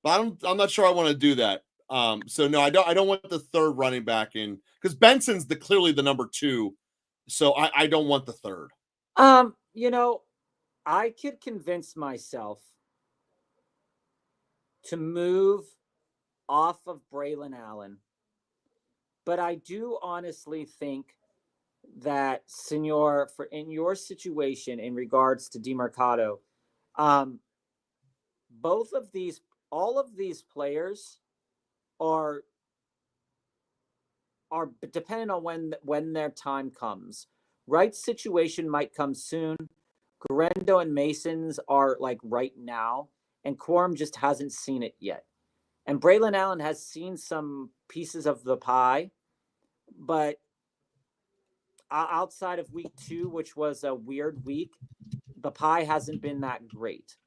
but I'm not sure I want to do that. So no, I don't want the third running back in because Benson's clearly the number 2. So I don't want the third. I could convince myself to move off of Braylon Allen, but I do honestly think that, Senor, in your situation in regards to DiMarcano, all of these players are dependent on when their time comes. Wright's situation might come soon. Guerrero and Mason's are like right now, and Quorum just hasn't seen it yet. And Braylon Allen has seen some pieces of the pie, but outside of week 2, which was a weird week, the pie hasn't been that great.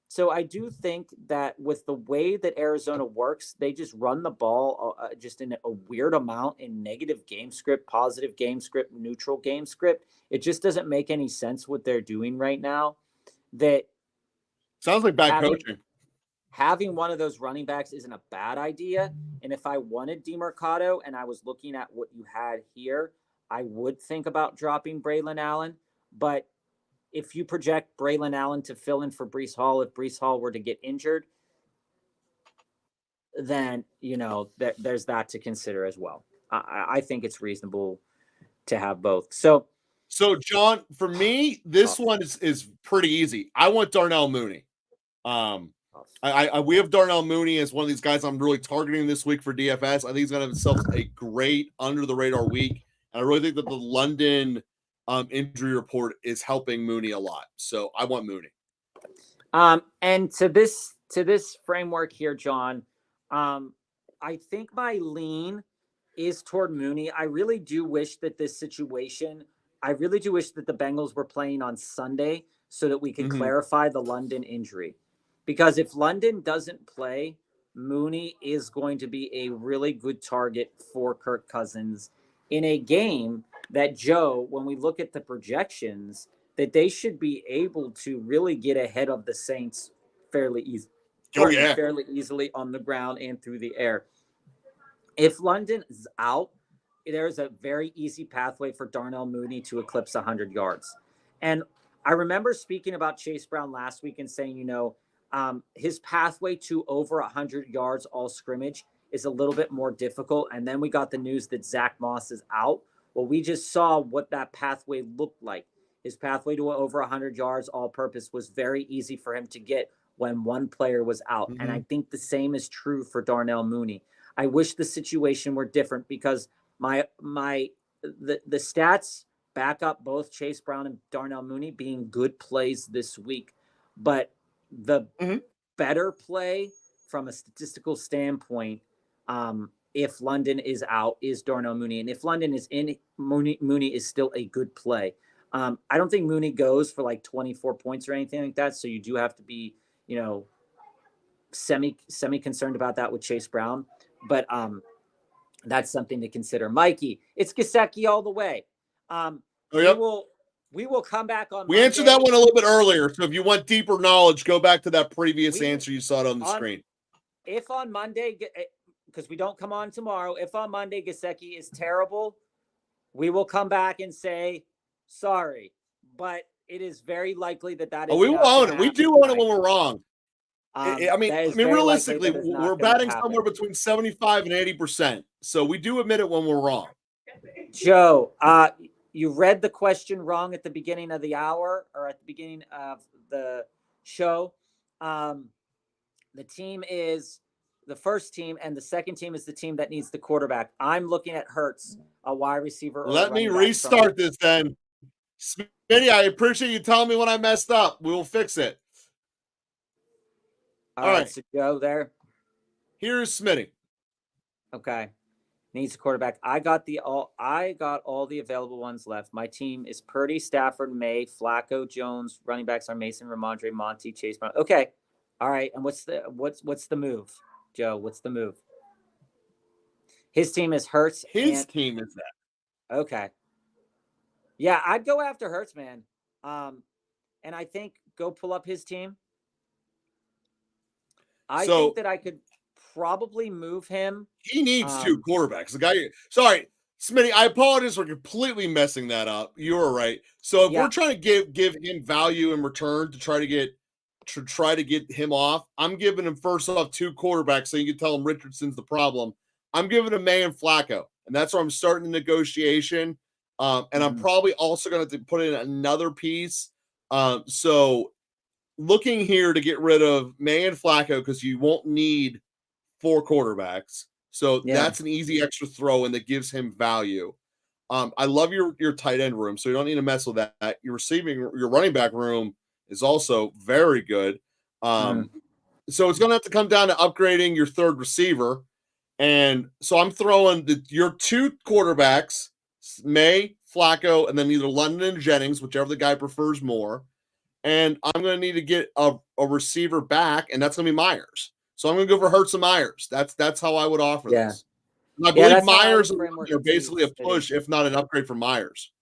So I do think that with the way that Arizona works, they just run the ball just in a weird amount in negative game script, positive game script, neutral game script. It just doesn't make any sense what they're doing right now. That sounds like bad coaching. Having one of those running backs isn't a bad idea. And if I wanted DiMarcano and I was looking at what you had here, I would think about dropping Braylon Allen. But if you project Braylon Allen to fill in for Breece Hall, if Breece Hall were to get injured, then, there's that to consider as well. I think it's reasonable to have both. So John, for me, this one is pretty easy. I want Darnell Mooney. We have Darnell Mooney as one of these guys I'm really targeting this week for DFS. I think he's going to have himself a great under the radar week. And I really think that the London injury report is helping Mooney a lot. So I want Mooney. And to this framework here, John, I think my lean is toward Mooney. I really do wish that the Bengals were playing on Sunday so that we could clarify the London injury. Because if London doesn't play, Mooney is going to be a really good target for Kirk Cousins in a game that, Joe, when we look at the projections, that they should be able to really get ahead of the Saints fairly easily on the ground and through the air. If London is out, there's a very easy pathway for Darnell Mooney to eclipse 100 yards. And I remember speaking about Chase Brown last week and saying, his pathway to over 100 yards all scrimmage is a little bit more difficult. And then we got the news that Zach Moss is out. Well, we just saw what that pathway looked like. His pathway to over 100 yards all purpose was very easy for him to get when one player was out. And I think the same is true for Darnell Mooney. I wish the situation were different because the stats back up both Chase Brown and Darnell Mooney being good plays this week. But the better play from a statistical standpoint, if London is out, is Darnell Mooney. And if London is in, Mooney is still a good play. I don't think Mooney goes for like 24 points or anything like that. So you do have to be, semi concerned about that with Chase Brown. But that's something to consider. Mikey, it's Gesicki all the way. We will come back on We Monday. answered that one a little bit earlier. So if you want deeper knowledge, go back to that previous answer you saw it on the screen. If on Monday, because we don't come on tomorrow, if on Monday Gesicki is terrible, we will come back and say, sorry. But it is very likely that is. We will own it. We do own it when we're wrong. Realistically, we're batting somewhere between 75 and 80%. So we do admit it when we're wrong. Joe, you read the question wrong at the beginning of the hour or at the beginning of the show. The team is the first team, and the second team is the team that needs the quarterback. I'm looking at Hurts, a wide receiver or a Let me running back from. restart this then. Smitty, I appreciate you telling me when I messed up. We will fix it. All right, so Joe there. Here's Smitty. Okay. Needs a quarterback. I got all the available ones left. My team is Purdy, Stafford, May, Flacco, Jones. Running backs are Mason, Ramondre, Monty, Chase Brown. Okay. All right. And what's the move, Joe? What's the move? His team is Hurts. His team is that. Okay. Yeah, I'd go after Hurts, man. And I think go pull up his team. I think that I could probably move him. He needs two quarterbacks. The guy. Sorry, Smitty. I apologize for completely messing that up. You were right. So if we're trying to give him value in return to try to get him off, I'm giving him first off two quarterbacks, so you can tell him Richardson's the problem. I'm giving him May and Flacco, and that's where I'm starting the negotiation. And I'm probably also going to put in another piece. So looking here to get rid of May and Flacco because you won't need 4 quarterbacks. So that's an easy extra throw, and that gives him value. I love your tight end room, so you don't need to mess with that. Your running back room is also very good. So it's going to have to come down to upgrading your third receiver. And so I'm throwing your 2 quarterbacks, May, Flacco, and then either London and Jennings, whichever the guy prefers more. And I'm going to need to get a receiver back, and that's going to be Myers. So I'm going to go for Hurts and Myers. That's how I would offer this. And I believe Myers are basically a push, if not an upgrade for Myers.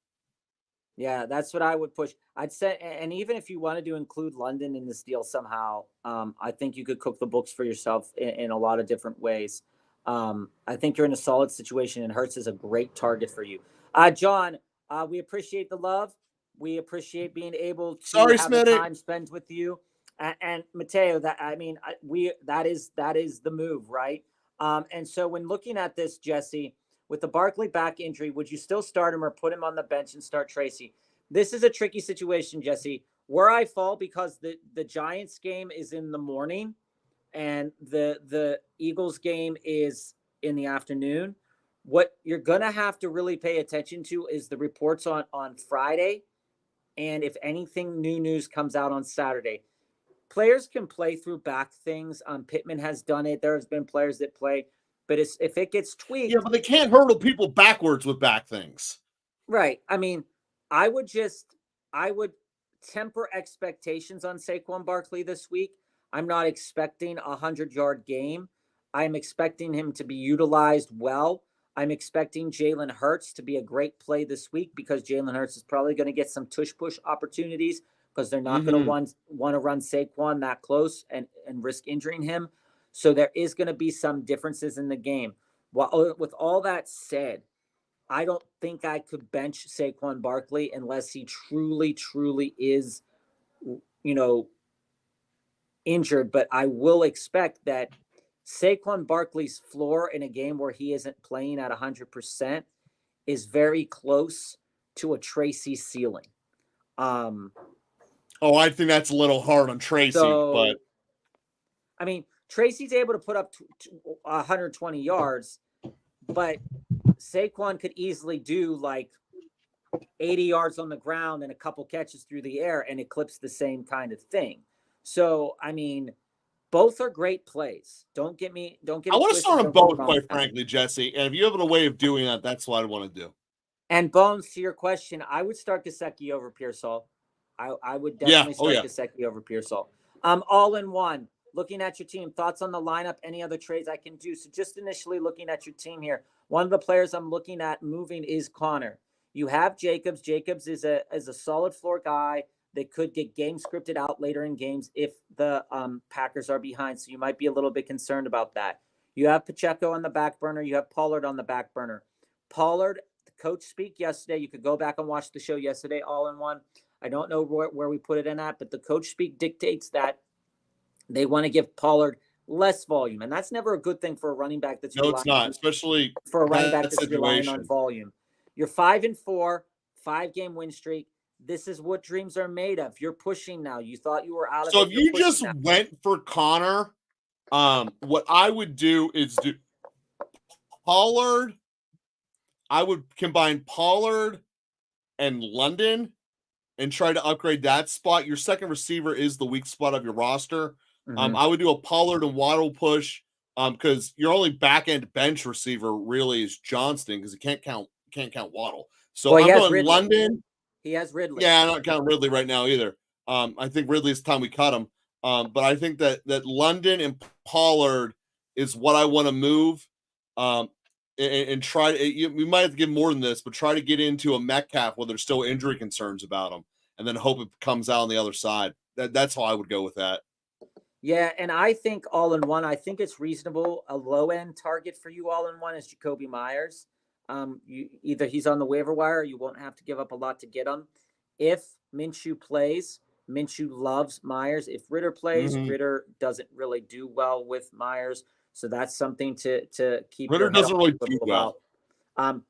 Yeah, that's what I would push. I'd say, and even if you wanted to include London in this deal somehow, I think you could cook the books for yourself in a lot of different ways. I think you're in a solid situation, and Hurts is a great target for you. John, we appreciate the love. We appreciate being able to have the time spent with you. And Mateo, that is the move, right? And so when looking at this, Jesse, with the Barkley back injury, would you still start him or put him on the bench and start Tracy? This is a tricky situation, Jesse. Where I fall, because the Giants game is in the morning and the Eagles game is in the afternoon. What you're going to have to really pay attention to is the reports on Friday. And if anything, new news comes out on Saturday. Players can play through back things. Pittman has done it. There's been players that play, but if it gets tweaked. Yeah, but they can't hurdle people backwards with back things. Right. I mean, I would temper expectations on Saquon Barkley this week. I'm not expecting a 100-yard game. I'm expecting him to be utilized well. I'm expecting Jalen Hurts to be a great play this week because Jalen Hurts is probably going to get some tush-push opportunities because they're not going to want to run Saquon that close and risk injuring him. So there is going to be some differences in the game. Well, with all that said, I don't think I could bench Saquon Barkley unless he truly, truly is, injured. But I will expect that Saquon Barkley's floor in a game where he isn't playing at 100% is very close to a Tracy ceiling. I think that's a little hard on Tracy, but I mean, Tracy's able to put up 120 yards, but Saquon could easily do like 80 yards on the ground and a couple catches through the air and eclipse the same kind of thing. So, I mean, both are great plays. Don't get me. I want to start them both, quite frankly, Jesse. And if you have a way of doing that, that's what I want to do. And Bones, to your question, I would start Gesicki over Pearsall. I would definitely start Gesicki over Pearsall. All in one. Looking at your team, thoughts on the lineup, any other trades I can do. So just initially looking at your team here, one of the players I'm looking at moving is Connor. You have Jacobs. Jacobs is a solid floor guy that could get game scripted out later in games if the Packers are behind. So you might be a little bit concerned about that. You have Pacheco on the back burner. You have Pollard on the back burner. Pollard, the coach speak yesterday. You could go back and watch the show yesterday, all in one. I don't know where we put it in at, but the coach speak dictates that they want to give Pollard less volume. And that's never a good thing for a running back that's it's not, especially for a running back that's relying on volume. You're 5-4, 5-game win streak. This is what dreams are made of. You're pushing now. You thought you were out of it. So if you just went for Connor What I would do is do Pollard. I would combine Pollard and London and try to upgrade that spot. Your second receiver is the weak spot of your roster. Mhm. I would do a Pollard and Waddle push because your only back end bench receiver really is Johnston because you can't count Waddle. So Well, he I'm has going Ridley. London. He has Ridley. Yeah, I'm not counting Ridley right now either. I think Ridley's time we cut him. But I think that London and Pollard is what I want to move. And try to, we might have to give more than this, but try to get into a Metcalf where there's still injury concerns about him, and then hope it comes out on the other side. That's how I would go with that. Yeah, and I think all in one, I think it's reasonable. A low end target for you all in one is Jacoby Myers. Either he's on the waiver wire, or you won't have to give up a lot to get him. If Minshew plays, Minshew loves Myers. If Ritter plays, Ritter doesn't really do well with Myers, so that's something to keep. Ritter doesn't really do well.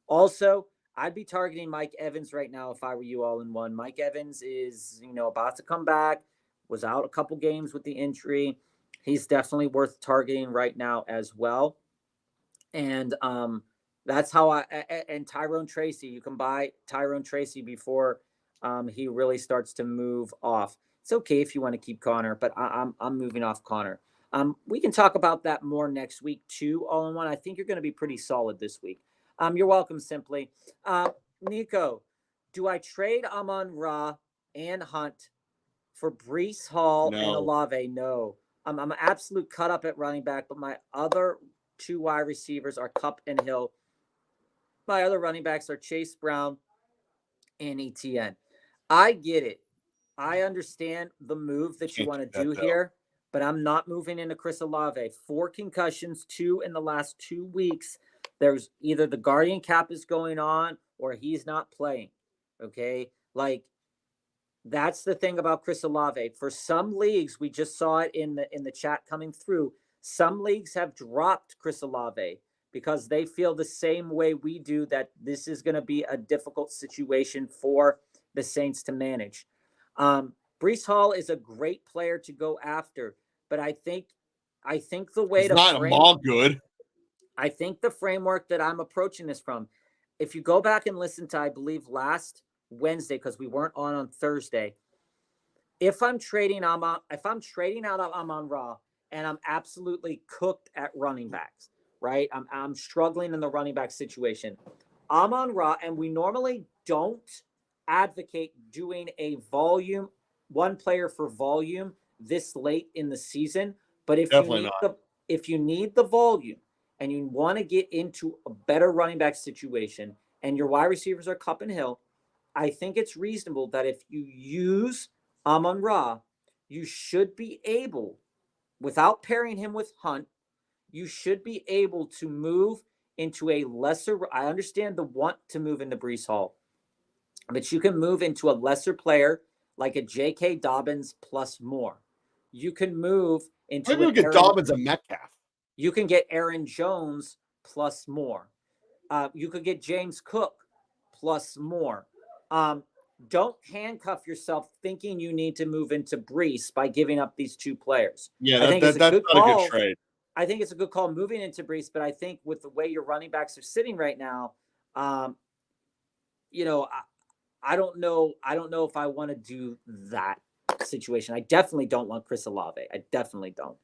Also, I'd be targeting Mike Evans right now if I were you all in one. Mike Evans is about to come back. Was out a couple games with the injury. He's definitely worth targeting right now as well. And that's how and Tyrone Tracy, you can buy Tyrone Tracy before he really starts to move off. It's okay if you want to keep Connor, but I'm moving off Connor. We can talk about that more next week too, all in one. I think you're going to be pretty solid this week. You're welcome, Simply. Nico, do I trade Amon-Ra and Hunt for Breece Hall and Olave? No. I'm an absolute cut up at running back, but my other two wide receivers are Kupp and Hill. My other running backs are Chase Brown and Etienne. I get it. I understand the move that you want to do here, but I'm not moving into Chris Olave. 4 concussions, 2 in the last 2 weeks. There's either the Guardian cap is going on or he's not playing. Okay? Like, that's the thing about Chris Olave. For some leagues, we just saw it in the chat coming through. Some leagues have dropped Chris Olave because they feel the same way we do, that this is going to be a difficult situation for the Saints to manage. Breece Hall is a great player to go after, but I think the way to not all good. I think the framework that I'm approaching this from, if you go back and listen to, I believe, last Wednesday, because we weren't on Thursday. If I'm trading out of Amon-Ra and I'm absolutely cooked at running backs, right? I'm struggling in the running back situation. Amon-Ra, and we normally don't advocate doing a volume, one player for volume this late in the season. But if you need the volume and you want to get into a better running back situation and your wide receivers are Kupp and Hill, I think it's reasonable that if you use Amon-Ra, you should be able, without pairing him with Hunt, you should be able to move into a lesser. I understand the want to move into Breece Hall, but you can move into a lesser player like a J.K. Dobbins plus more. You can move into Maybe we get Dobbins and Metcalf. You can get Aaron Jones plus more. You could get James Cook plus more. Don't handcuff yourself thinking you need to move into Breece by giving up these 2 players. Yeah, that's not a good trade. I think it's a good call moving into Breece, but I think with the way your running backs are sitting right now, I don't know. I don't know if I want to do that situation. I definitely don't want Chris Olave. I definitely don't.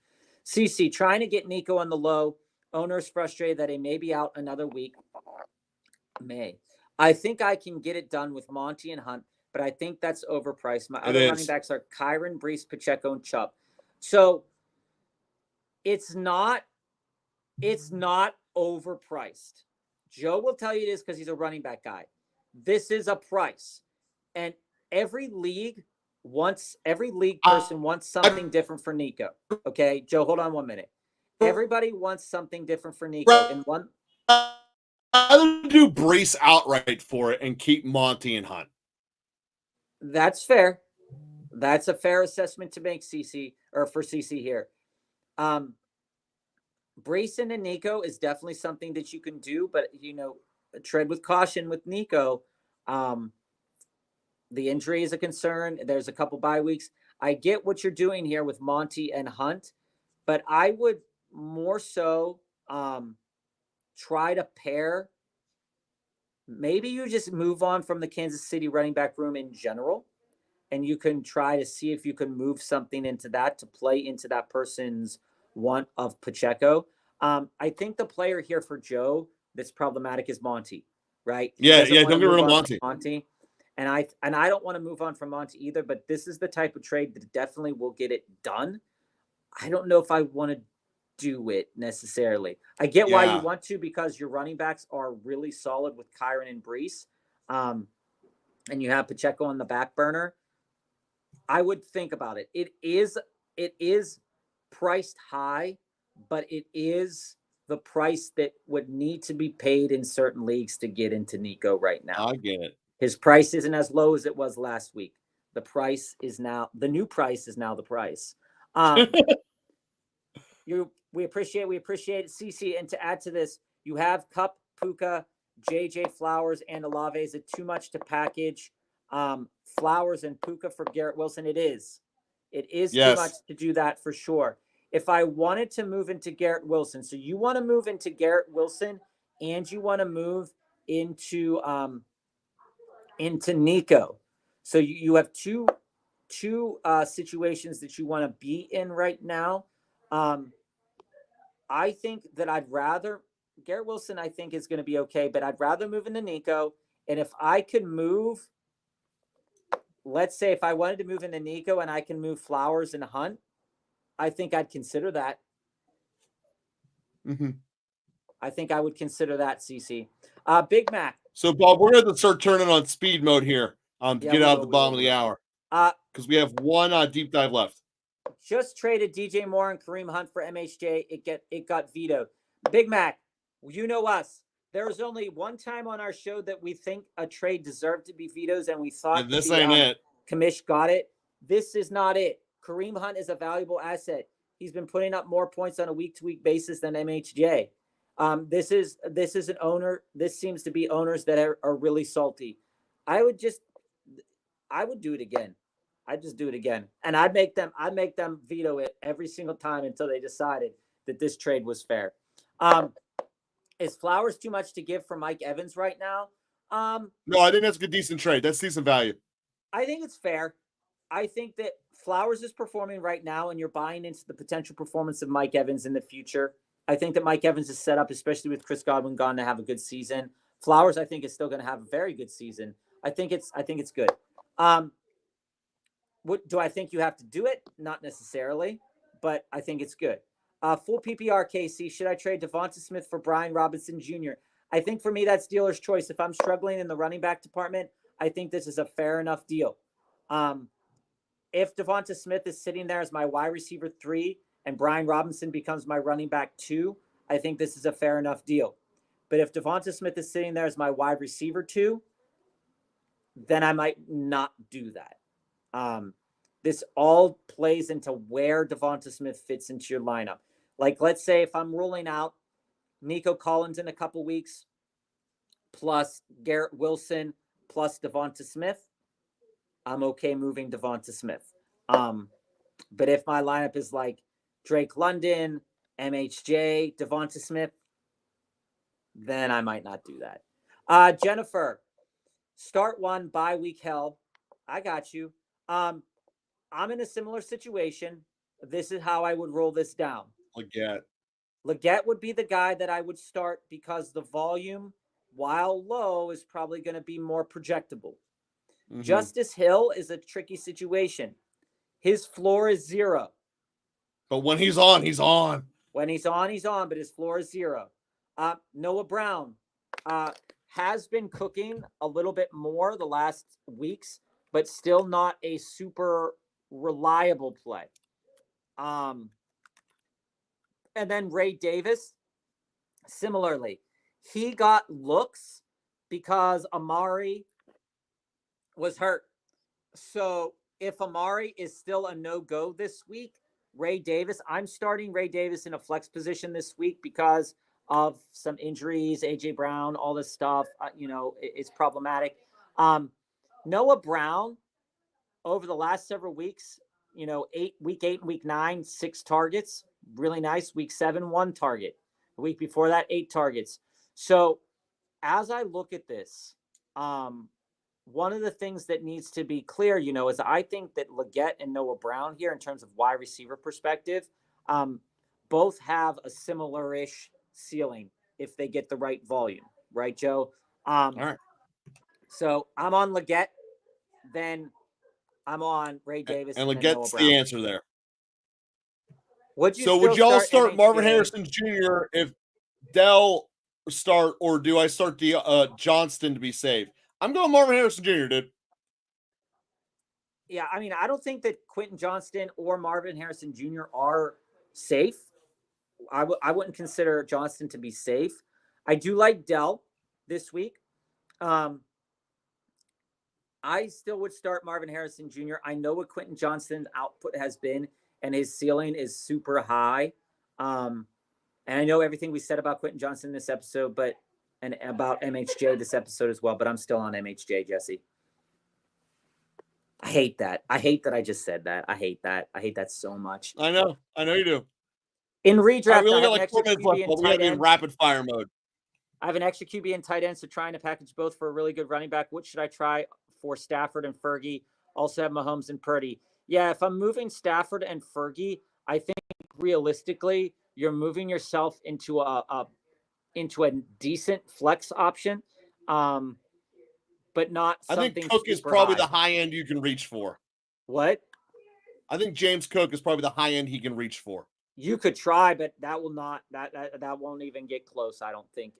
CC trying to get Nico on the low. Owner's frustrated that he may be out another week. I think I can get it done with Monty and Hunt, but I think that's overpriced. My other running backs are Kyron, Breece, Pacheco, and Chubb. So it's not overpriced. Joe will tell you this because he's a running back guy. This is a price. And every league person wants something different for Nico. Okay, Joe, hold on 1 minute. Everybody wants something different for Nico. And one, I'll do Breece outright for it and keep Monty and Hunt. That's fair. That's a fair assessment to make, CC, or for CC here. Breece and Nico is definitely something that you can do, but tread with caution with Nico. The injury is a concern. There's a couple bye weeks. I get what you're doing here with Monty and Hunt, but I would more so try to pair. Maybe you just move on from the Kansas City running back room in general, and you can try to see if you can move something into that to play into that person's want of Pacheco. I think the player here for Joe that's problematic is Monty, right? He Yeah, doesn't yeah. want to Don't get rid move of on from Monty. Monty. And I don't want to move on from Monty either, but this is the type of trade that definitely will get it done. I don't know if I want to do it necessarily. I get why you Yeah. want to because your running backs are really solid with Kyron and Brees, and you have Pacheco on the back burner. I would think about it. It is priced high, but it is the price that would need to be paid in certain leagues to get into Nico right now. I get it. His price isn't as low as it was last week. The new price is now the price. We appreciate it, CC. And to add to this, you have Cup, Puka, JJ Flowers, and Olave. Is it too much to package Flowers and Puka for Garrett Wilson? It is. It is too much Yes. to do that for sure. If I wanted to move into Garrett Wilson, so you want to move into Garrett Wilson and you want to move into Nico. So you have two situations that you want to be in right now. I think that I'd rather Garrett Wilson, I think, is going to be okay, but I'd rather move into Nico. And if I could move, let's say if I wanted to move into Nico and I can move Flowers and Hunt, I think I'd consider that. Mm-hmm. I think I would consider that, CC. Big Mac. So, Bob, we're going to start turning on speed mode here to get out at the bottom of the hour because we have one deep dive left. Just traded DJ Moore and Kareem Hunt for MHJ. It got vetoed. Big Mac, you know us. There was only one time on our show that we think a trade deserved to be vetoed, and we thought and this ain't it. Commish got it. This is not it. Kareem Hunt is a valuable asset. He's been putting up more points on a week-to-week basis than MHJ. This is an owner. This seems to be owners that are really salty. I would do it again. I'd just do it again. And I'd make them veto it every single time until they decided that this trade was fair. Is Flowers too much to give for Mike Evans right now? No, I think that's a good, decent trade. That's decent value. I think it's fair. I think that Flowers is performing right now, and you're buying into the potential performance of Mike Evans in the future. I think that Mike Evans is set up, especially with Chris Godwin gone, to have a good season. Flowers, I think, is still going to have a very good season. I think it's good. What do I think you have to do it? Not necessarily, but I think it's good. Full PPR, KC. Should I trade Devonta Smith for Brian Robinson Jr.? I think for me, that's dealer's choice. If I'm struggling in the running back department, I think this is a fair enough deal. If Devonta Smith is sitting there as my wide receiver 3 and Brian Robinson becomes my running back 2, I think this is a fair enough deal. But if Devonta Smith is sitting there as my wide receiver 2, then I might not do that. This all plays into where Devonta Smith fits into your lineup. Like, let's say if I'm rolling out Nico Collins in a couple weeks, plus Garrett Wilson, plus Devonta Smith, I'm okay moving Devonta Smith. But if my lineup is like Drake London, MHJ, Devonta Smith, then I might not do that. Jennifer, start one, bye week hell. I got you. I'm in a similar situation. This is how I would roll this down. Leggett would be the guy that I would start because the volume, while low, is probably going to be more projectable. Mm-hmm. Justice Hill is a tricky situation. His floor is 0. But when he's on, he's on. When he's on, he's on, but his floor is 0. Noah Brown has been cooking a little bit more the last weeks, but still not a super reliable play. And then Ray Davis, similarly, he got looks because Amari was hurt. So if Amari is still a no-go this week, Ray Davis, I'm starting Ray Davis in a flex position this week because of some injuries, AJ Brown, all this stuff, it's problematic. Noah Brown over the last several weeks, week 8 and week 9, 6 targets. Really nice. Week 7, 1 target. The week before that, 8 targets. So as I look at this, one of the things that needs to be clear, is I think that Leggett and Noah Brown here, in terms of wide receiver perspective, both have a similar-ish ceiling if they get the right volume. Right, Joe? All right. So I'm on Leggett, then I'm on Ray Davis, and then Noah Leggett's Brown. the answer there. Would you y'all start MHJ? Marvin Harrison Jr. if Dell start, or do I start the Johnston to be safe? I'm going Marvin Harrison Jr., dude. Yeah, I mean, I don't think that Quentin Johnston or Marvin Harrison Jr. are safe. I wouldn't consider Johnston to be safe. I do like Dell this week. I still would start Marvin Harrison Jr. I know what Quentin Johnston's output has been, and his ceiling is super high. And I know everything we said about Quentin Johnston this episode, and about MHJ this episode as well, but I'm still on MHJ, Jesse. I hate that. I hate that I just said that. I hate that. I hate that so much. I know you do. In redraft, we only I have got like 4 minutes left. We got to be in rapid fire mode. I have an extra QB and tight end, so trying to package both for a really good running back. What should I try for Stafford and Fergie? Also have Mahomes and Purdy. Yeah, if I'm moving Stafford and Fergie, I think realistically you're moving yourself into a decent flex option, but not something. I think Cook is probably the high end you can reach for. What? I think James Cook is probably the high end he can reach for. You could try, but that will not. That won't even get close. I don't think.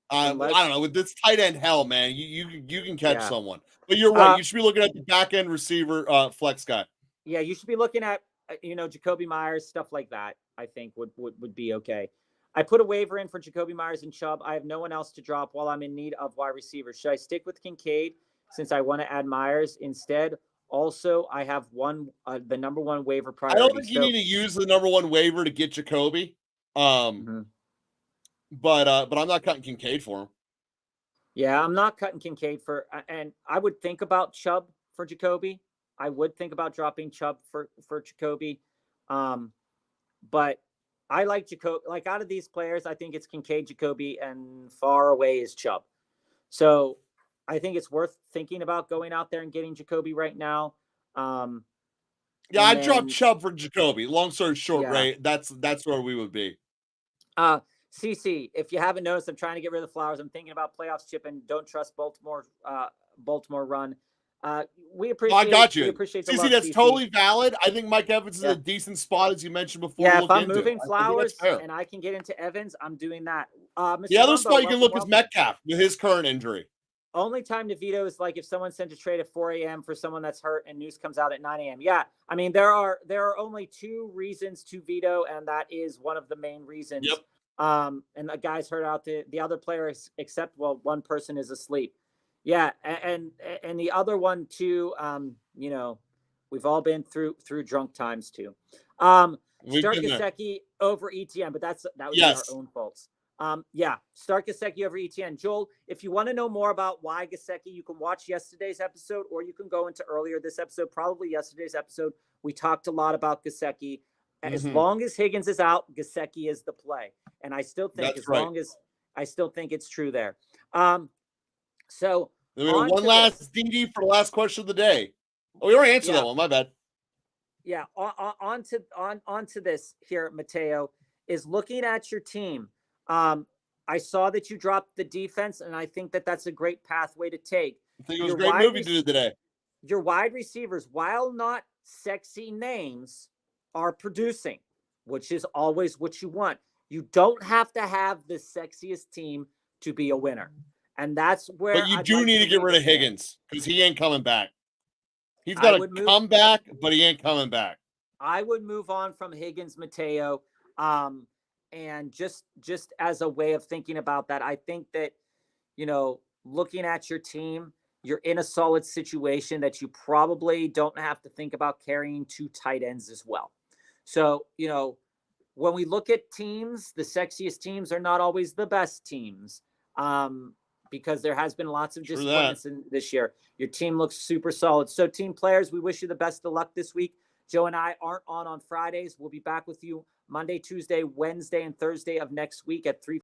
I don't know. With this tight end hell, man, you can catch someone. But you're right. You should be looking at the back end receiver flex guy. Yeah, you should be looking at Jacoby Myers, stuff like that. I think would be okay. I put a waiver in for Jacoby Myers and Chubb. I have no one else to drop while I'm in need of wide receivers. Should I stick with Kincaid since I want to add Myers instead? Also, I have the number one waiver priority. I don't think you need to use the number one waiver to get Jacoby. But I'm not cutting Kincaid for him. Yeah, I'm not cutting Kincaid and I would think about Chubb for Jacoby. I would think about dropping Chubb for Jacoby. But I like Jacoby. Like, out of these players, I think it's Kincaid, Jacoby, and far away is Chubb. So I think it's worth thinking about going out there and getting Jacoby right now. I dropped Chubb for Jacoby. Long story short, right? That's where we would be. CC, if you haven't noticed, I'm trying to get rid of the Flowers. I'm thinking about playoffs chip and don't trust Baltimore run. We appreciate. I got you. We appreciate the CC, love, that's CC. totally valid. I think Mike Evans is a decent spot, as you mentioned before. Yeah, if I'm moving Flowers and I can get into Evans, I'm doing that. The other spot you can look is Metcalf with his current injury. Only time to veto is like if someone sent a trade at 4 a.m. for someone that's hurt and news comes out at 9 a.m. Yeah, I mean there are only 2 reasons to veto, and that is one of the main reasons. Yep. And the guy's hurt out. The other players, except one person is asleep. Yeah, and the other one too. We've all been through drunk times too. Start Gesicki over ETN, but that would be our own faults. Start Gesicki over ETN. Joel, if you want to know more about why Gesicki, you can watch yesterday's episode, or you can go into earlier this episode, probably yesterday's episode. We talked a lot about Gesicki. As long as Higgins is out, Gesicki is the play. And I still think I still think it's true there. So one last DD for the last question of the day. Oh, we already answered that one. My bad. Yeah. On to this here, Mateo, is looking at your team. I saw that you dropped the defense, and I think that that's a great pathway to take. I think it was a great movie to do today. Your wide receivers, while not sexy names, are producing, which is always what you want. You don't have to have the sexiest team to be a winner. And that's where. But you do need to get rid of Higgins because he ain't coming back. He's got to come back, but he ain't coming back. I would move on from Higgins, Mateo. And just as a way of thinking about that, I think that, looking at your team, you're in a solid situation that you probably don't have to think about carrying 2 tight ends as well. So, when we look at teams, the sexiest teams are not always the best teams, because there has been lots of disappointments in this year. Your team looks super solid. So, team players, we wish you the best of luck this week. Joe and I aren't on Fridays. We'll be back with you Monday, Tuesday, Wednesday, and Thursday of next week at 3